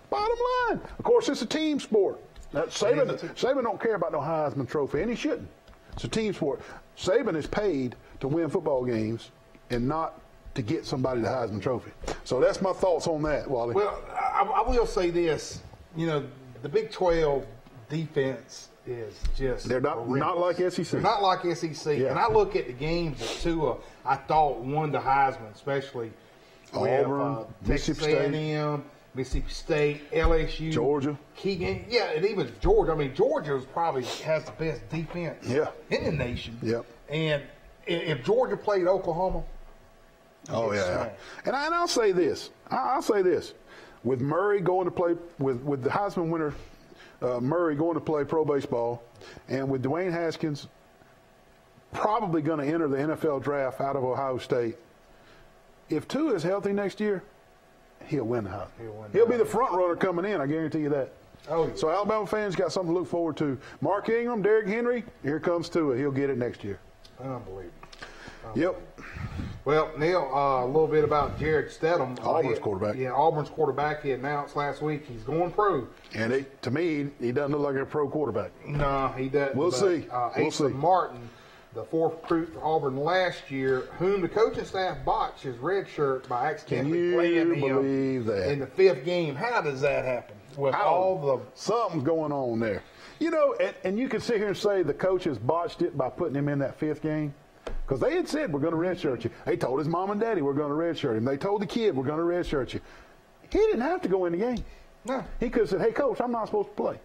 Bottom line. Of course, it's a team sport. Saban don't care about no Heisman Trophy, and he shouldn't. It's a team sport. Saban is paid to win football games and not to get somebody the Heisman Trophy. So that's my thoughts on that, Wally. Well, I will say this. The Big 12 defense is just They're not like SEC. They're not like SEC. Yeah. And I look at the games that Tua, I thought won the Heisman, especially Auburn, with, Mississippi Texas State. A&M, Mississippi State, LSU, Georgia. Key game. Yeah, and even Georgia. I mean, Georgia probably has the best defense in the nation. Yep. And if Georgia played Oklahoma, Oh, yeah. And I'll say this. I'll say this. With Murray going to play, with the Heisman winner, Murray going to play pro baseball, and with Dwayne Haskins probably going to enter the NFL draft out of Ohio State, if Tua is healthy next year, he'll win the Heisman. He'll be the front runner coming in, I guarantee you that. Oh, yeah. So Alabama fans got something to look forward to. Mark Ingram, Derrick Henry, here comes Tua. He'll get it next year. Unbelievable. Yep. Well, Neal, a little bit about Jared Stedham. Auburn's quarterback. Yeah, Auburn's quarterback. He announced last week he's going pro. And to me, he doesn't look like a pro quarterback. No, he doesn't. We'll see. We'll Asa see. Martin, the fourth recruit for Auburn last year, whom the coaching staff botched his red shirt by accidentally playing him believe that? in the fifth game. How does that happen? With Something's going on there. And you can sit here and say the coaches botched it by putting him in that fifth game. Because they had said, we're going to redshirt you. They told his mom and daddy, we're going to redshirt him. They told the kid, we're going to redshirt you. He didn't have to go in the game. No. He could have said, hey, coach, I'm not supposed to play.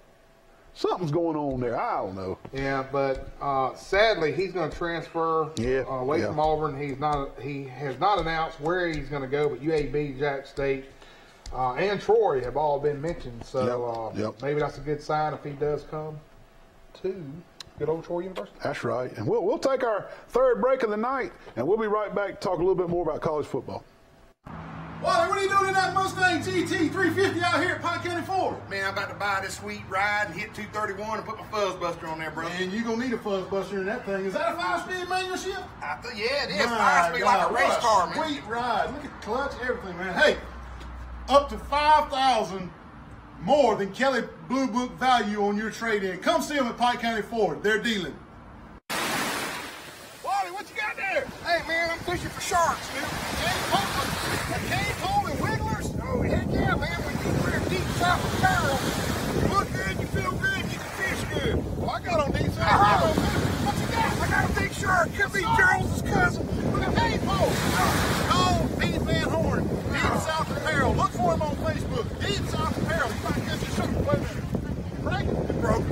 Something's going on there. I don't know. Yeah, but sadly, he's going to transfer away from Auburn. He has not announced where he's going to go, but UAB, Jack State, and Troy have all been mentioned. So maybe that's a good sign if he does come to good old Troy University. That's right. And we'll take our third break of the night, and we'll be right back to talk a little bit more about college football. Wally, what are you doing in that Mustang GT 350 out here at Pike County Ford? Man, I'm about to buy this sweet ride and hit 231 and put my fuzz buster on there, bro. Man, you're going to need a fuzz buster in that thing. Is that a 5-speed manual shift? Yeah, it is. 5-speed like a race car, man. Sweet ride. Look at the clutch, everything, man. Hey, up to $5,000 more than Kelly Blue Book value on your trade-in. Come see them at Pike County Ford. They're dealing. Wally, what you got there? Hey, man, I'm fishing for sharks, dude. Cane pole and wigglers? Oh, heck yeah, man. When you wear deep south apparel, you look good, you feel good, you can fish good. Well, I got on deep south. What you got? I got a big shark. Could be Charles's cousin. With a cane pole. Oh, Pete Van Horn, Deep South Apparel. Look for him on Facebook. Deep South Apparel. You might catch your shark. Wait a minute. Break it. It broke.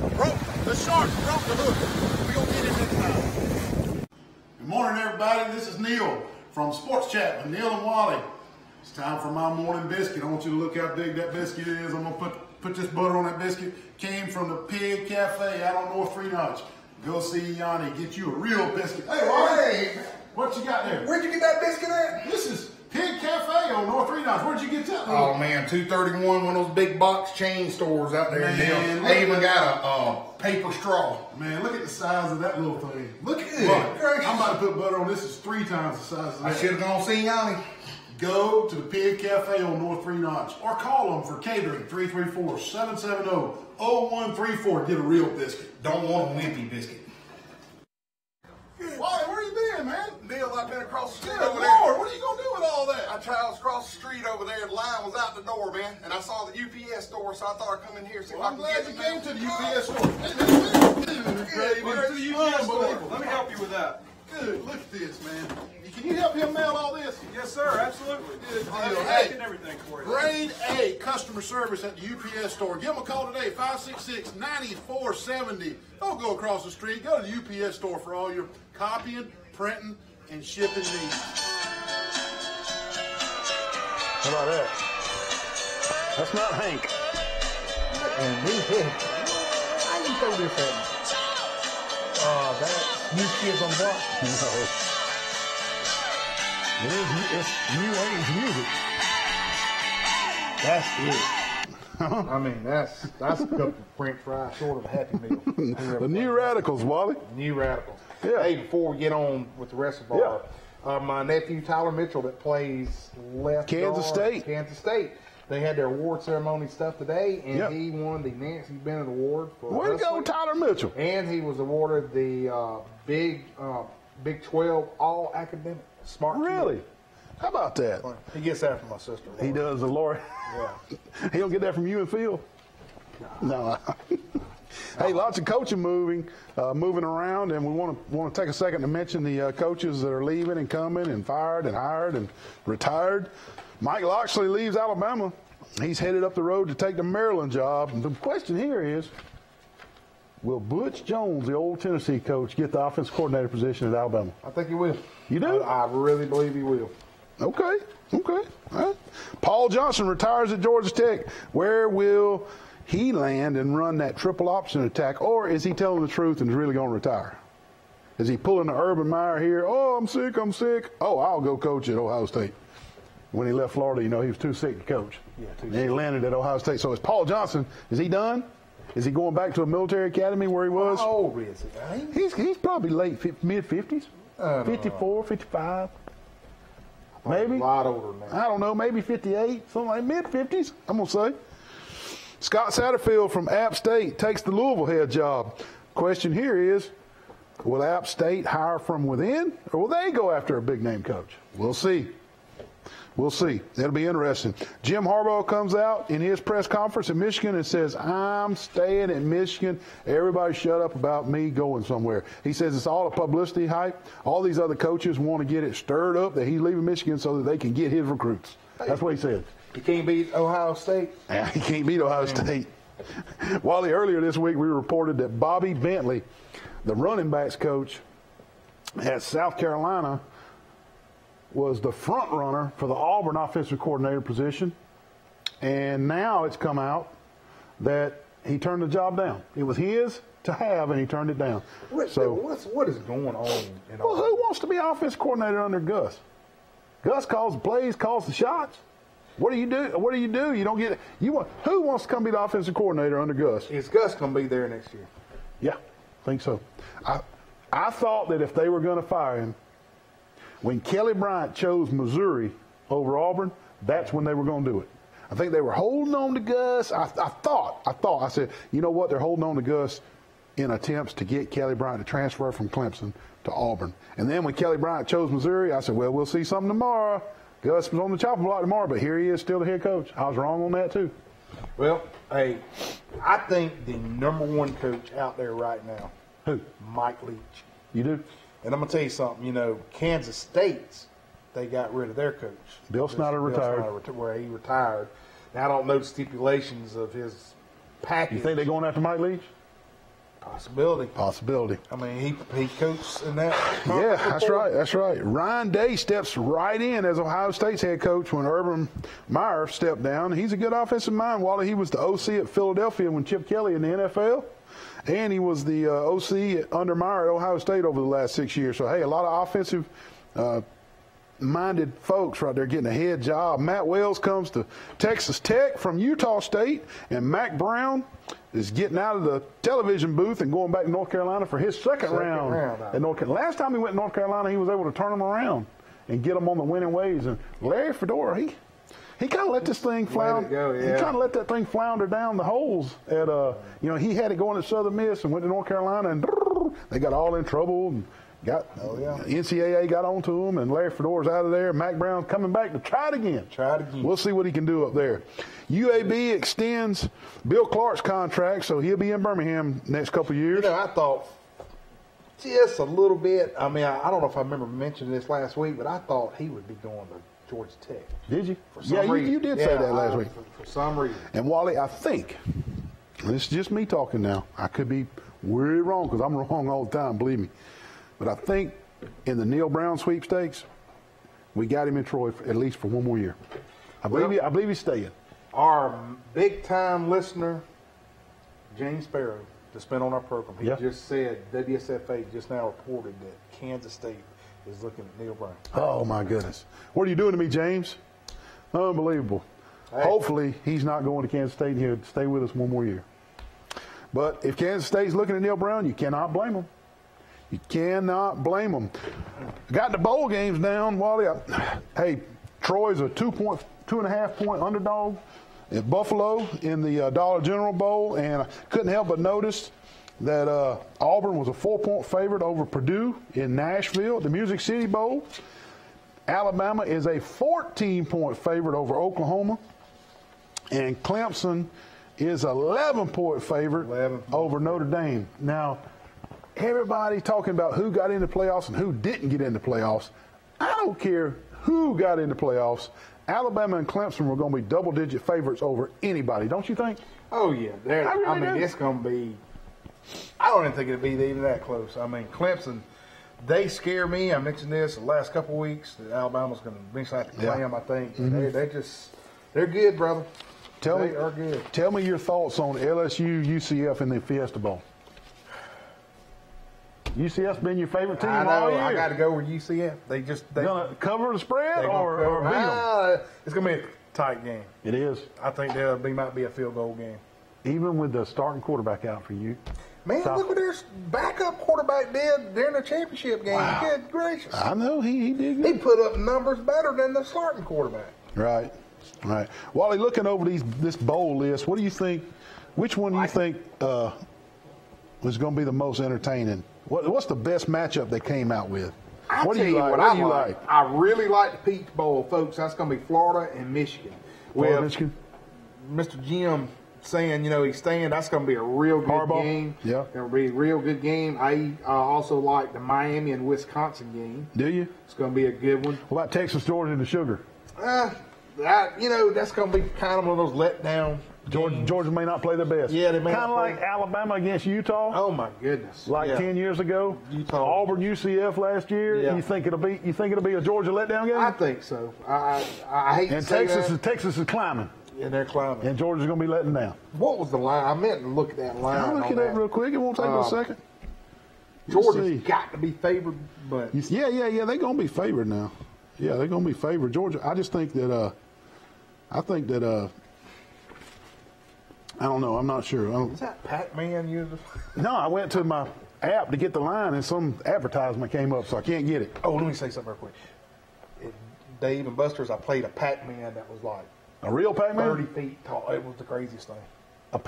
The shark broke the hook. We're going to get him next time. Good morning, everybody. This is Neal from Sports Chat with Neal and Wally. It's time for my morning biscuit. I want you to look how big that biscuit is. I'm going to put this butter on that biscuit. Came from the Pig Cafe out on North 3 Notch. Go see Yanni. Get you a real biscuit. Hey, Wally. Hey, What you got there? where'd you get that biscuit at? This is Pig Cafe on North 3 Notch. Where'd you get that? Oh, man, 231, one of those big box chain stores out there in Man, Neal. They even got a paper straw. Man, look at the size of that little thing. Look at Good it. gracious. I'm about to put butter on this. Is 3 times the size of I that. should have gone see Yanni. Go to the Pig Cafe on North 3 Notch or call them for catering 334-770-0134. Get a real biscuit. Don't want a wimpy biscuit. Wally, where you been, man? Neal, I've been across the street Good over Lord, there. what are you going to do with all that? I traveled across the street over there. The line was out the door, man. And I saw the UPS store, so I thought I'd come in here and see Well, if I'm I glad can you get came the to the UPS store. Good, we're to the UPS store. Let me help you with that. Good, look at this, man. Can you help him mail all this? Yes, sir. Absolutely. Good I'll have deal. it Hey, and everything for you. Grade A customer service at the UPS store. Give them a call today, 566-9470. Don't go across the street. Go to the UPS store for all your copying, printing, and shipping needs. How about that? That's not Hank. And he hit. How you throw this at me? That's New Kids on the Block. No. It's new age music. That's it. I mean, that's a couple of French fries short of a Happy Meal. The New Radicals, Wally. New Radicals. Yeah. Hey, before we get on with the rest of our, my nephew Tyler Mitchell that plays left Kansas guard, State. Kansas State. They had their award ceremony stuff today, and Yep. he won the Nancy Bennett Award for Way to go, wrestling. Tyler Mitchell. And he was awarded the Big 12 All Academic Smart Kid. Really? How about that? He gets that from my sister. He does, the Lord. Yeah. He don't get that from you and Phil? No. Hey, lots of coaching moving around, and we want to take a second to mention the coaches that are leaving and coming and fired and hired and retired. Mike Loxley leaves Alabama. He's headed up the road to take the Maryland job. And the question here is, will Butch Jones, the old Tennessee coach, get the offense coordinator position at Alabama? I think he will. You do? I really believe he will. Okay. All right. Paul Johnson retires at Georgia Tech. Where will he land and run that triple option attack, or is he telling the truth and is really going to retire? Is he pulling the Urban Meyer here? Oh, I'm sick. Oh, I'll go coach at Ohio State. When he left Florida, he was too sick to coach. Yeah, and he landed at Ohio State. So is Paul Johnson, is he done? Is he going back to a military academy where he was? How old is he? He's probably mid-50s. 54, 55. Maybe. A lot older than that. I don't know, maybe 58, something like mid-50s, I'm going to say. Scott Satterfield from App State takes the Louisville head job. Question here is, will App State hire from within, or will they go after a big-name coach? We'll see. It'll be interesting. Jim Harbaugh comes out in his press conference in Michigan and says, I'm staying in Michigan. Everybody shut up about me going somewhere. He says it's all a publicity hype. All these other coaches want to get it stirred up that he's leaving Michigan so that they can get his recruits. That's what he said. He can't beat Ohio State. Yeah, he can't beat Ohio State. Wally, earlier this week we reported that Bobby Bentley, the running backs coach at South Carolina, was the front runner for the Auburn offensive coordinator position. And now it's come out that he turned the job down. It was his to have, and he turned it down. What is going on? Well, who wants to be offense coordinator under Gus? Gus calls the plays, calls the shots. What do you do? What do? You don't get who wants to come be the offensive coordinator under Gus? Is Gus going to be there next year? Yeah, I think so. I thought that if they were going to fire him, when Kelly Bryant chose Missouri over Auburn, that's when they were going to do it. I think they were holding on to Gus. I said, you know what? They're holding on to Gus in attempts to get Kelly Bryant to transfer from Clemson to Auburn. And then when Kelly Bryant chose Missouri, I said, well, we'll see something tomorrow. Gus was on the chopping block tomorrow, but here he is, still the head coach. I was wrong on that, too. Well, hey, I think the number one coach out there right now, Who? Mike Leach. You do? And I'm going to tell you something. Kansas State's, they got rid of their coach. Bill Snyder retired. Where he retired. Now, I don't know the stipulations of his package. You think they're going after Mike Leach? Possibility. I mean, he coached in that. Yeah, that's right. Ryan Day steps right in as Ohio State's head coach when Urban Meyer stepped down. He's a good offensive mind. Wally, he was the OC at Philadelphia when Chip Kelly in the NFL. And he was the OC under Meyer at Ohio State over the last 6 years. So, hey, a lot of offensive minded folks right there getting a head job. Matt Wells comes to Texas Tech from Utah State, and Mac Brown is getting out of the television booth and going back to North Carolina for his second round at North Carolina. Last time he went to North Carolina, he was able to turn them around and get them on the winning ways. And Larry Fedora, he kind of let this thing flounder. He kind of let that thing flounder down the holes. At he had it going at Southern Miss and went to North Carolina, and they got all in trouble and NCAA got onto him, and Larry Fedora's out of there. Mac Brown's coming back to try it again. We'll see what he can do up there. UAB extends Bill Clark's contract, so he'll be in Birmingham next couple of years. I thought just a little bit. I mean, I don't know if I remember mentioning this last week, but I thought he would be going to Georgia Tech. Did you? You did say that last week. For some reason. And Wally, I think, and this is just me talking now, I could be way wrong because I'm wrong all the time, believe me. But I think in the Neal Brown sweepstakes, we got him in Troy at least for one more year. I believe he's staying. Our big-time listener, James Sparrow, that's been on our program, he just said WSFA just now reported that Kansas State is looking at Neal Brown. Oh, my goodness. What are you doing to me, James? Unbelievable. Hey. Hopefully, he's not going to Kansas State. He'll stay with us one more year. But if Kansas State's looking at Neal Brown, you cannot blame them. You cannot blame them. Got the bowl games down, Wally. Hey, Troy's a 2.5 point underdog at Buffalo in the Dollar General Bowl, and I couldn't help but notice that Auburn was a 4-point favorite over Purdue in Nashville at the Music City Bowl. Alabama is a 14-point favorite over Oklahoma, and Clemson is 11-point favorite over Notre Dame. Now, everybody talking about who got into playoffs and who didn't get into playoffs. I don't care who got into playoffs. Alabama and Clemson were going to be double-digit favorites over anybody, don't you think? Oh, yeah. It's going to be – I don't even think it'll be even that close. I mean, Clemson, they scare me. I mentioned this the last couple of weeks that Alabama's going to eventually have to play them, I think. Mm-hmm. They're good, brother. They are good. Tell me your thoughts on LSU, UCF, in the Fiesta Bowl. UCF's been your favorite team all year. I got to go with UCF. They gonna cover the spread or beat them? It's gonna be a tight game. It is. I think there might be a field goal game. Even with the starting quarterback out for you. Man, look what their backup quarterback did during the championship game. Wow. Good gracious! I know he did good. He put up numbers better than the starting quarterback. Right. Wally, looking over this bowl list, what do you think? Which one do you think was going to be the most entertaining? What's the best matchup they came out with? What do you like? I really like the Peach Bowl, folks. That's going to be Florida and Michigan. Michigan. Mr. Jim saying, he's staying. That's going to be a real good game. Yeah. Going to be a real good game. I also like the Miami and Wisconsin game. Do you? It's going to be a good one. What about Texas, Georgia, and the Sugar? That's going to be kind of one of those letdown. Georgia may not play their best. Yeah, they may kind of like Alabama against Utah. Oh my goodness! 10 years ago, Utah, Auburn, UCF last year. Yeah. You think it'll be a Georgia letdown game? I think so. I hate and to say Texas is climbing. And they're climbing. And Georgia's going to be letting down. What was the line? I meant to look at that line. I'll look it up real quick. It won't take a second. Georgia's got to be favored, but yeah. They're going to be favored now. Yeah, they're going to be favored. Georgia. I just think that. I don't know. I'm not sure. Is that Pac-Man user? No, I went to my app to get the line, and some advertisement came up, so I can't get it. Oh, let me say something real quick. At Dave and Buster's, I played a Pac-Man that was like A real Pac-Man? 30 feet tall. It was the craziest thing.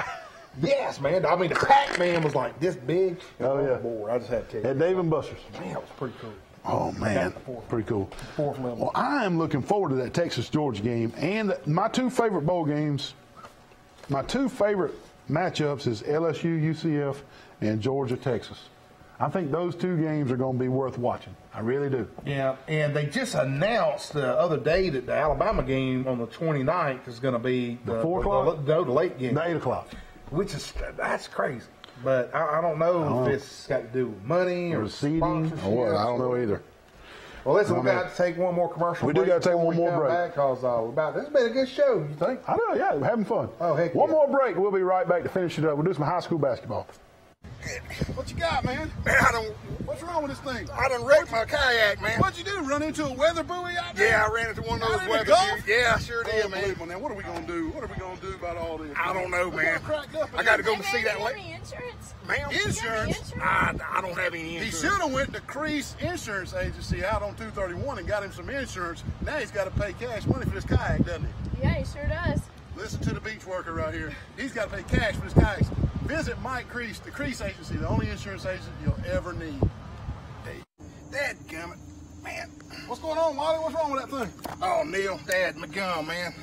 Yes, man. I mean, the Pac-Man was like this big. Oh, yeah. Board. I just had to tell you. At Dave and Buster's. Man, that was pretty cool. Oh, man. Pretty cool. Fourth level. Well, I am looking forward to that Texas-Georgia game. And my two favorite bowl games, my two favorite matchups is LSU, UCF, and Georgia, Texas. I think those two games are going to be worth watching. I really do. Yeah, and they just announced the other day that the Alabama game on the 29th is going to be the 4 o'clock? the late game. The 8 o'clock. That's crazy. But I don't know if it's got to do with money or seeding sponsorship. or what. I don't know either. Well, listen, we got to take one more commercial break. We do got to take one more break. Because this has been a good show, you think? I know, yeah, we're having fun. Oh, heck One yeah. more break. We'll be right back to finish it up. We'll do some high school basketball. What you got, man? Man, What's wrong with this thing? I done wrecked my kayak, man. What'd you do? Run into a weather buoy out there? Yeah, I ran into one of those Out in weather the Gulf? buoys. Yeah, I sure did, man. Unbelievable, man. What are we gonna do? What are we gonna do about all this? I don't know, man. Cracked up I got to go Hey, see man, that you have lake. any insurance? Ma'am? Insurance? I don't have any He insurance. should have went to Crease Insurance Agency out on 231 and got him some insurance. Now he's got to pay cash money for this kayak, doesn't he? Yeah, he sure does. Listen to the beach worker right here. He's got to pay cash for his kayaks. Visit Mike Crease, the Crease Agency, the only insurance agent you'll ever need. Hey, dadgummit, man. What's going on, Wally? What's wrong with that thing? Oh, Neal, Dad, my gum, man.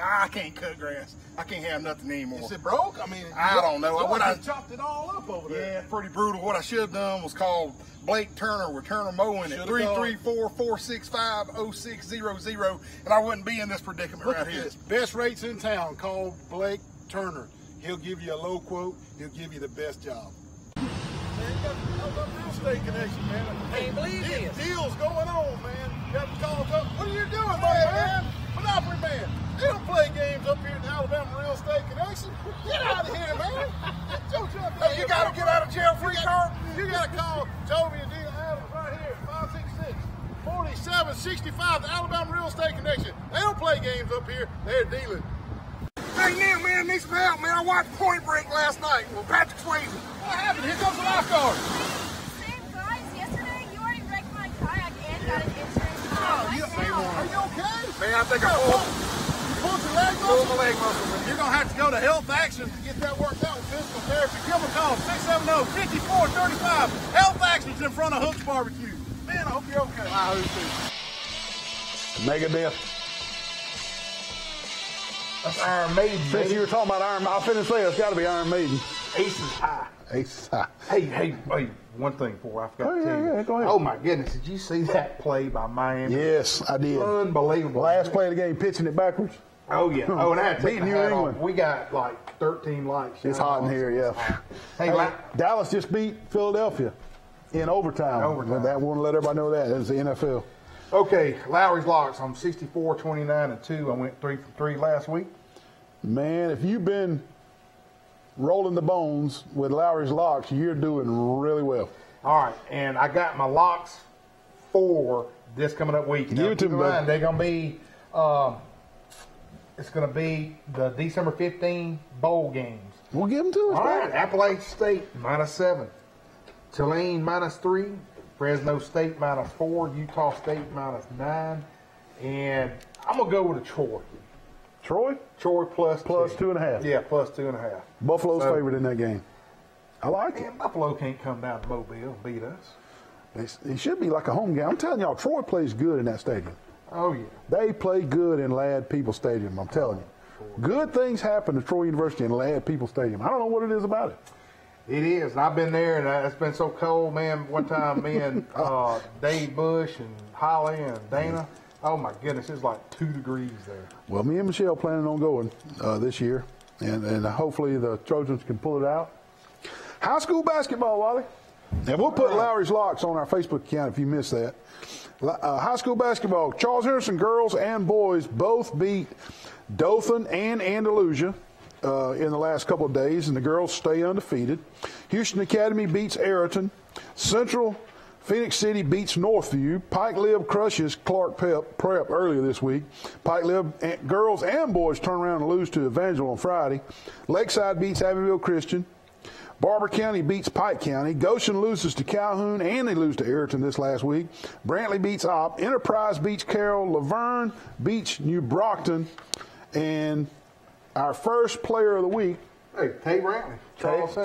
I can't cut grass. I can't have nothing anymore. Is it broke? I mean, I don't know. What I chopped it all up over there. Yeah, pretty brutal. What I should have done was called Blake Turner with Turner Mowing at 334-465-0600, and I wouldn't be in this predicament Look right at here. this. Best rates in town. Call Blake Turner. He'll give you a low quote. He'll give you the best job. Man, you got the real estate connection, man. Can't believe this. Deals going on, man. You got to call up. What are you doing, man? Monopoly man. They don't play games up here in the Alabama Real Estate Connection. Get out of here, man. Hey, you got to get out of jail free card. You got to call Joby and Dina Adams right here at 566-4765, the Alabama Real Estate Connection. They don't play games up here. They're dealing. Hey, Neal, man, I need some help, man. I watched Point Break last night with Patrick Swayze. What happened? Here comes the lifeguard. Same guys, yesterday you already wrecked my kayak and got an insurance. Are you okay? Man, I think I pulled Pulled your leg my muscle? leg muscle. You're going to have to go to Health Action to get that worked out with physical therapy. Give them a call, 670-5435. Health Action's in front of Hook's Barbecue. Man, I hope you're okay. I hope so. Megadeth. That's Iron Maiden. Since you were talking about Iron Maiden, I'll finish there. It's got to be Iron Maiden. Aces high. Ace high. Hey, one thing before I forgot to tell you. Yeah, go ahead. Oh, my goodness. Did you see that play by Miami? Yes, I did. Unbelievable. Last play of the game, pitching it backwards. Oh, yeah. Oh, and I had to take Beating the New hat off. England. We got like 13 lights. It's hot in here, yeah. Hey, Dallas just beat Philadelphia in overtime. That want to let everybody know that. That's the NFL. okay, Lowry's Locks. I'm 64, 29, and 2. I went 3 for 3 last week. Man, if you've been rolling the bones with Lowry's Locks, you're doing really well. All right, and I got my locks for this coming up week. Give it to me, bud. They're going to be, it's going to be the December 15 bowl games. We'll give them to us. All man. right, Appalachian State -7, Tulane -3, Fresno State -4, Utah State -9, and I'm going to go with a Troy. Troy? Troy plus 2.5. Yeah, plus 2.5. Buffalo's favorite in that game. I like it. Man, Buffalo can't come down to Mobile and beat us. It should be like a home game. I'm telling y'all, Troy plays good in that stadium. Oh, yeah. They play good in Ladd People Stadium, I'm telling you. Good things happen to Troy University in Ladd People Stadium. I don't know what it is about it. It is, and I've been there, and it's been so cold, man. One time, me and Dave Bush and Holly and Dana, oh my goodness, it's like 2 degrees there. Well, me and Michelle planning on going this year, and hopefully the Trojans can pull it out. High school basketball, Wally. And we'll put Lowry's Locks on our Facebook account if you missed that. High school basketball, Charles Henderson girls and boys both beat Dothan and Andalusia in the last couple of days, and the girls stay undefeated. Houston Academy beats Ayrton. Central Phoenix City beats Northview. Pike Lib crushes Clark Prep earlier this week. Pike Lib girls and boys turn around and lose to Evangel on Friday. Lakeside beats Abbeville Christian. Barber County beats Pike County. Goshen loses to Calhoun, and they lose to Ayrton this last week. Brantley beats Opp. Enterprise beats Carroll. Laverne beats New Brockton. And our first player of the week, Hey, Tay Brantley.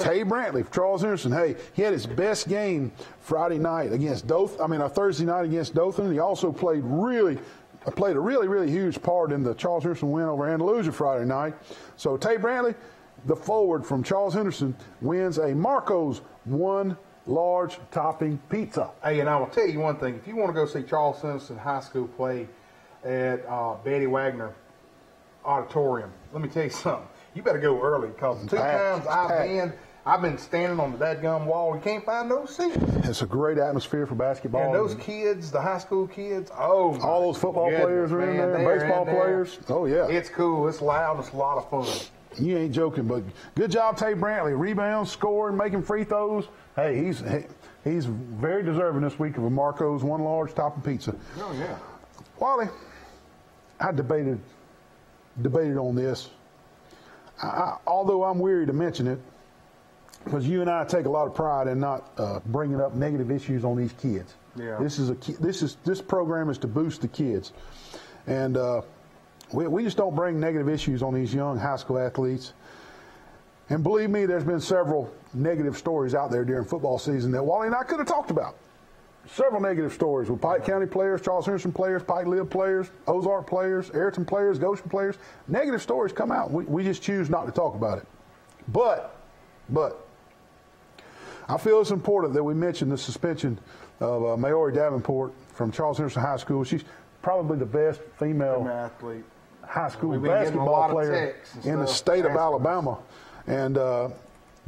Tay Brantley, Charles Henderson. Hey, he had his best game Friday night against Dothan. Thursday night against Dothan. He also played a really huge part in the Charles Henderson win over Andalusia Friday night. So Tay Brantley, the forward from Charles Henderson, wins a Marco's one large topping pizza. Hey, and I will tell you one thing. If you want to go see Charles Henderson High School play at Betty Wagner Auditorium, let me tell you something. You better go early, because two times I've been standing on the dadgum wall. You can't find no seats. It's a great atmosphere for basketball. And those kids, the high school kids, all those football players are in there, baseball players. Oh, yeah. It's cool. It's loud. It's a lot of fun. You ain't joking, but good job, Tay Brantley. Rebounds, scoring, making free throws. Hey, he's very deserving this week of a Marco's one large topping pizza. Oh, yeah. Wally, I debated on this. Although I'm weary to mention it, because you and I take a lot of pride in not bringing up negative issues on these kids. Yeah. This program is to boost the kids, and we just don't bring negative issues on these young high school athletes. And believe me, there's been several negative stories out there during football season that Wally and I could have talked about. Several negative stories with Pike County players, Charles Henderson players, Pike Lib players, Ozark players, Ayrton players, Goshen players. Negative stories come out. We just choose not to talk about it. But I feel it's important that we mention the suspension of Maori Davenport from Charles Henderson High School. She's probably the best female athlete, high school basketball player in the state of Alabama. And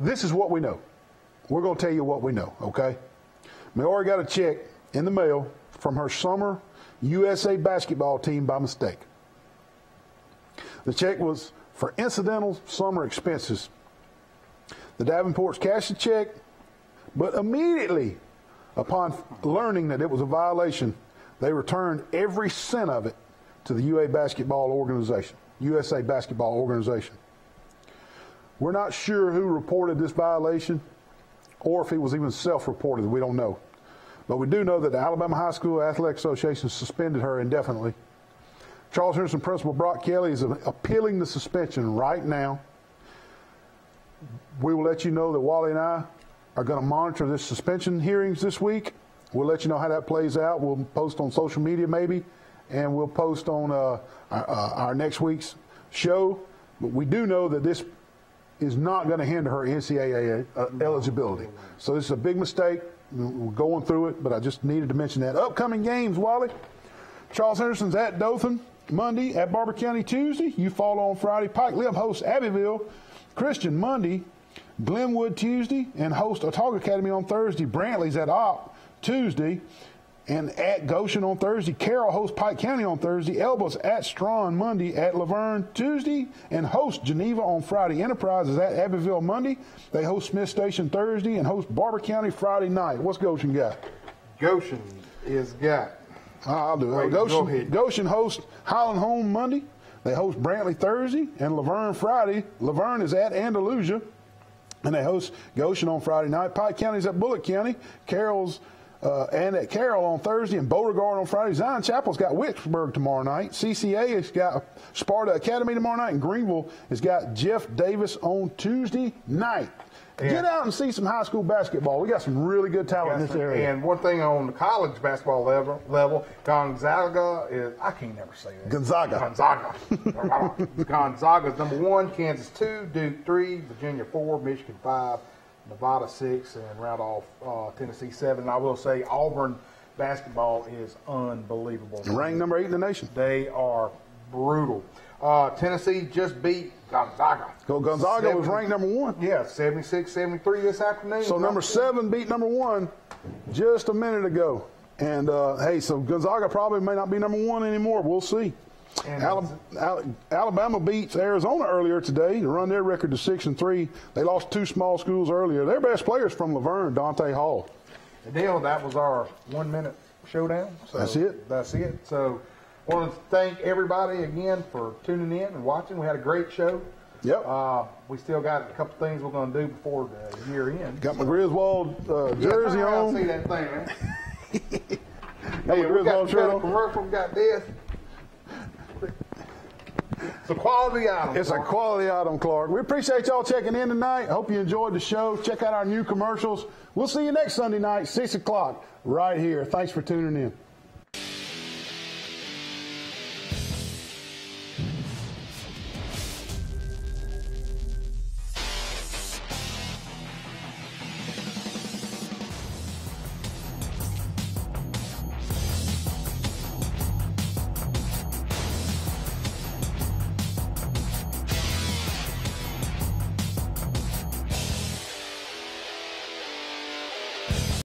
this is what we know. We're going to tell you what we know, okay? Maori got a check in the mail from her summer USA basketball team by mistake. The check was for incidental summer expenses. The Davenports cashed the check, but immediately upon learning that it was a violation, they returned every cent of it to the USA basketball organization. We're not sure who reported this violation or if it was even self-reported. We don't know. But we do know that the Alabama High School Athletic Association suspended her indefinitely. Charles Henderson Principal Brock Kelly is appealing the suspension right now. We will let you know that Wally and I are going to monitor this suspension hearings this week. We'll let you know how that plays out. We'll post on social media maybe, and we'll post on our next week's show. But we do know that this is not going to hinder her NCAA eligibility. So this is a big mistake. We're going through it, but I just needed to mention that. Upcoming games, Wally. Charles Henderson's at Dothan Monday, at Barber County Tuesday. You fall on Friday. Pike Lib hosts Abbeville Christian Monday. Glenwood Tuesday, and host Otago Academy on Thursday. Brantley's at Opp Tuesday, and at Goshen on Thursday. Carroll hosts Pike County on Thursday. Elba's at Strawn Monday, at Laverne Tuesday, and host Geneva on Friday. Enterprise is at Abbeville Monday. They host Smith Station Thursday and host Barber County Friday night. What's Goshen got? Goshen is got. I'll do it. Goshen hosts Highland Home Monday. They host Brantley Thursday and Laverne Friday. Laverne is at Andalusia, and they host Goshen on Friday night. Pike County's at Bullitt County. Carroll's and at Carroll on Thursday, and Beauregard on Friday. Zion Chapel's got Wicksburg tomorrow night. CCA has got Sparta Academy tomorrow night, and Greenville has got Jeff Davis on Tuesday night. Yeah. Get out and see some high school basketball. We got some really good talent in this area. And one thing on the college basketball level, Gonzaga is, I can't never say that. Gonzaga. Gonzaga's number 1, Kansas 2, Duke 3, Virginia 4, Michigan 5, Nevada 6, and round off Tennessee 7. And I will say Auburn basketball is unbelievable. Ranked number 8 in the nation. They are brutal. Tennessee just beat Gonzaga. Gonzaga was ranked number 1. Yeah, 76-73 this afternoon. So number 7 beat number 1 just a minute ago. And, hey, so Gonzaga probably may not be number 1 anymore. We'll see. And Alabama beats Arizona earlier today to run their record to 6-3. They lost 2 small schools earlier. Their best players from Laverne, Dante Hall. Neal, that was our 1-minute showdown. So That's it. That's it. So I want to thank everybody again for tuning in and watching. We had a great show. Yep. We still got a couple things we're going to do before the year ends. Got my Griswold jersey on. See that thing, man. Got my Hey, we got Griswold shirt the on. commercial. We got this. It's a quality item. It's a Clark. quality item, Clark. We appreciate y'all checking in tonight. I hope you enjoyed the show. Check out our new commercials. We'll see you next Sunday night, 6 o'clock, right here. Thanks for tuning in.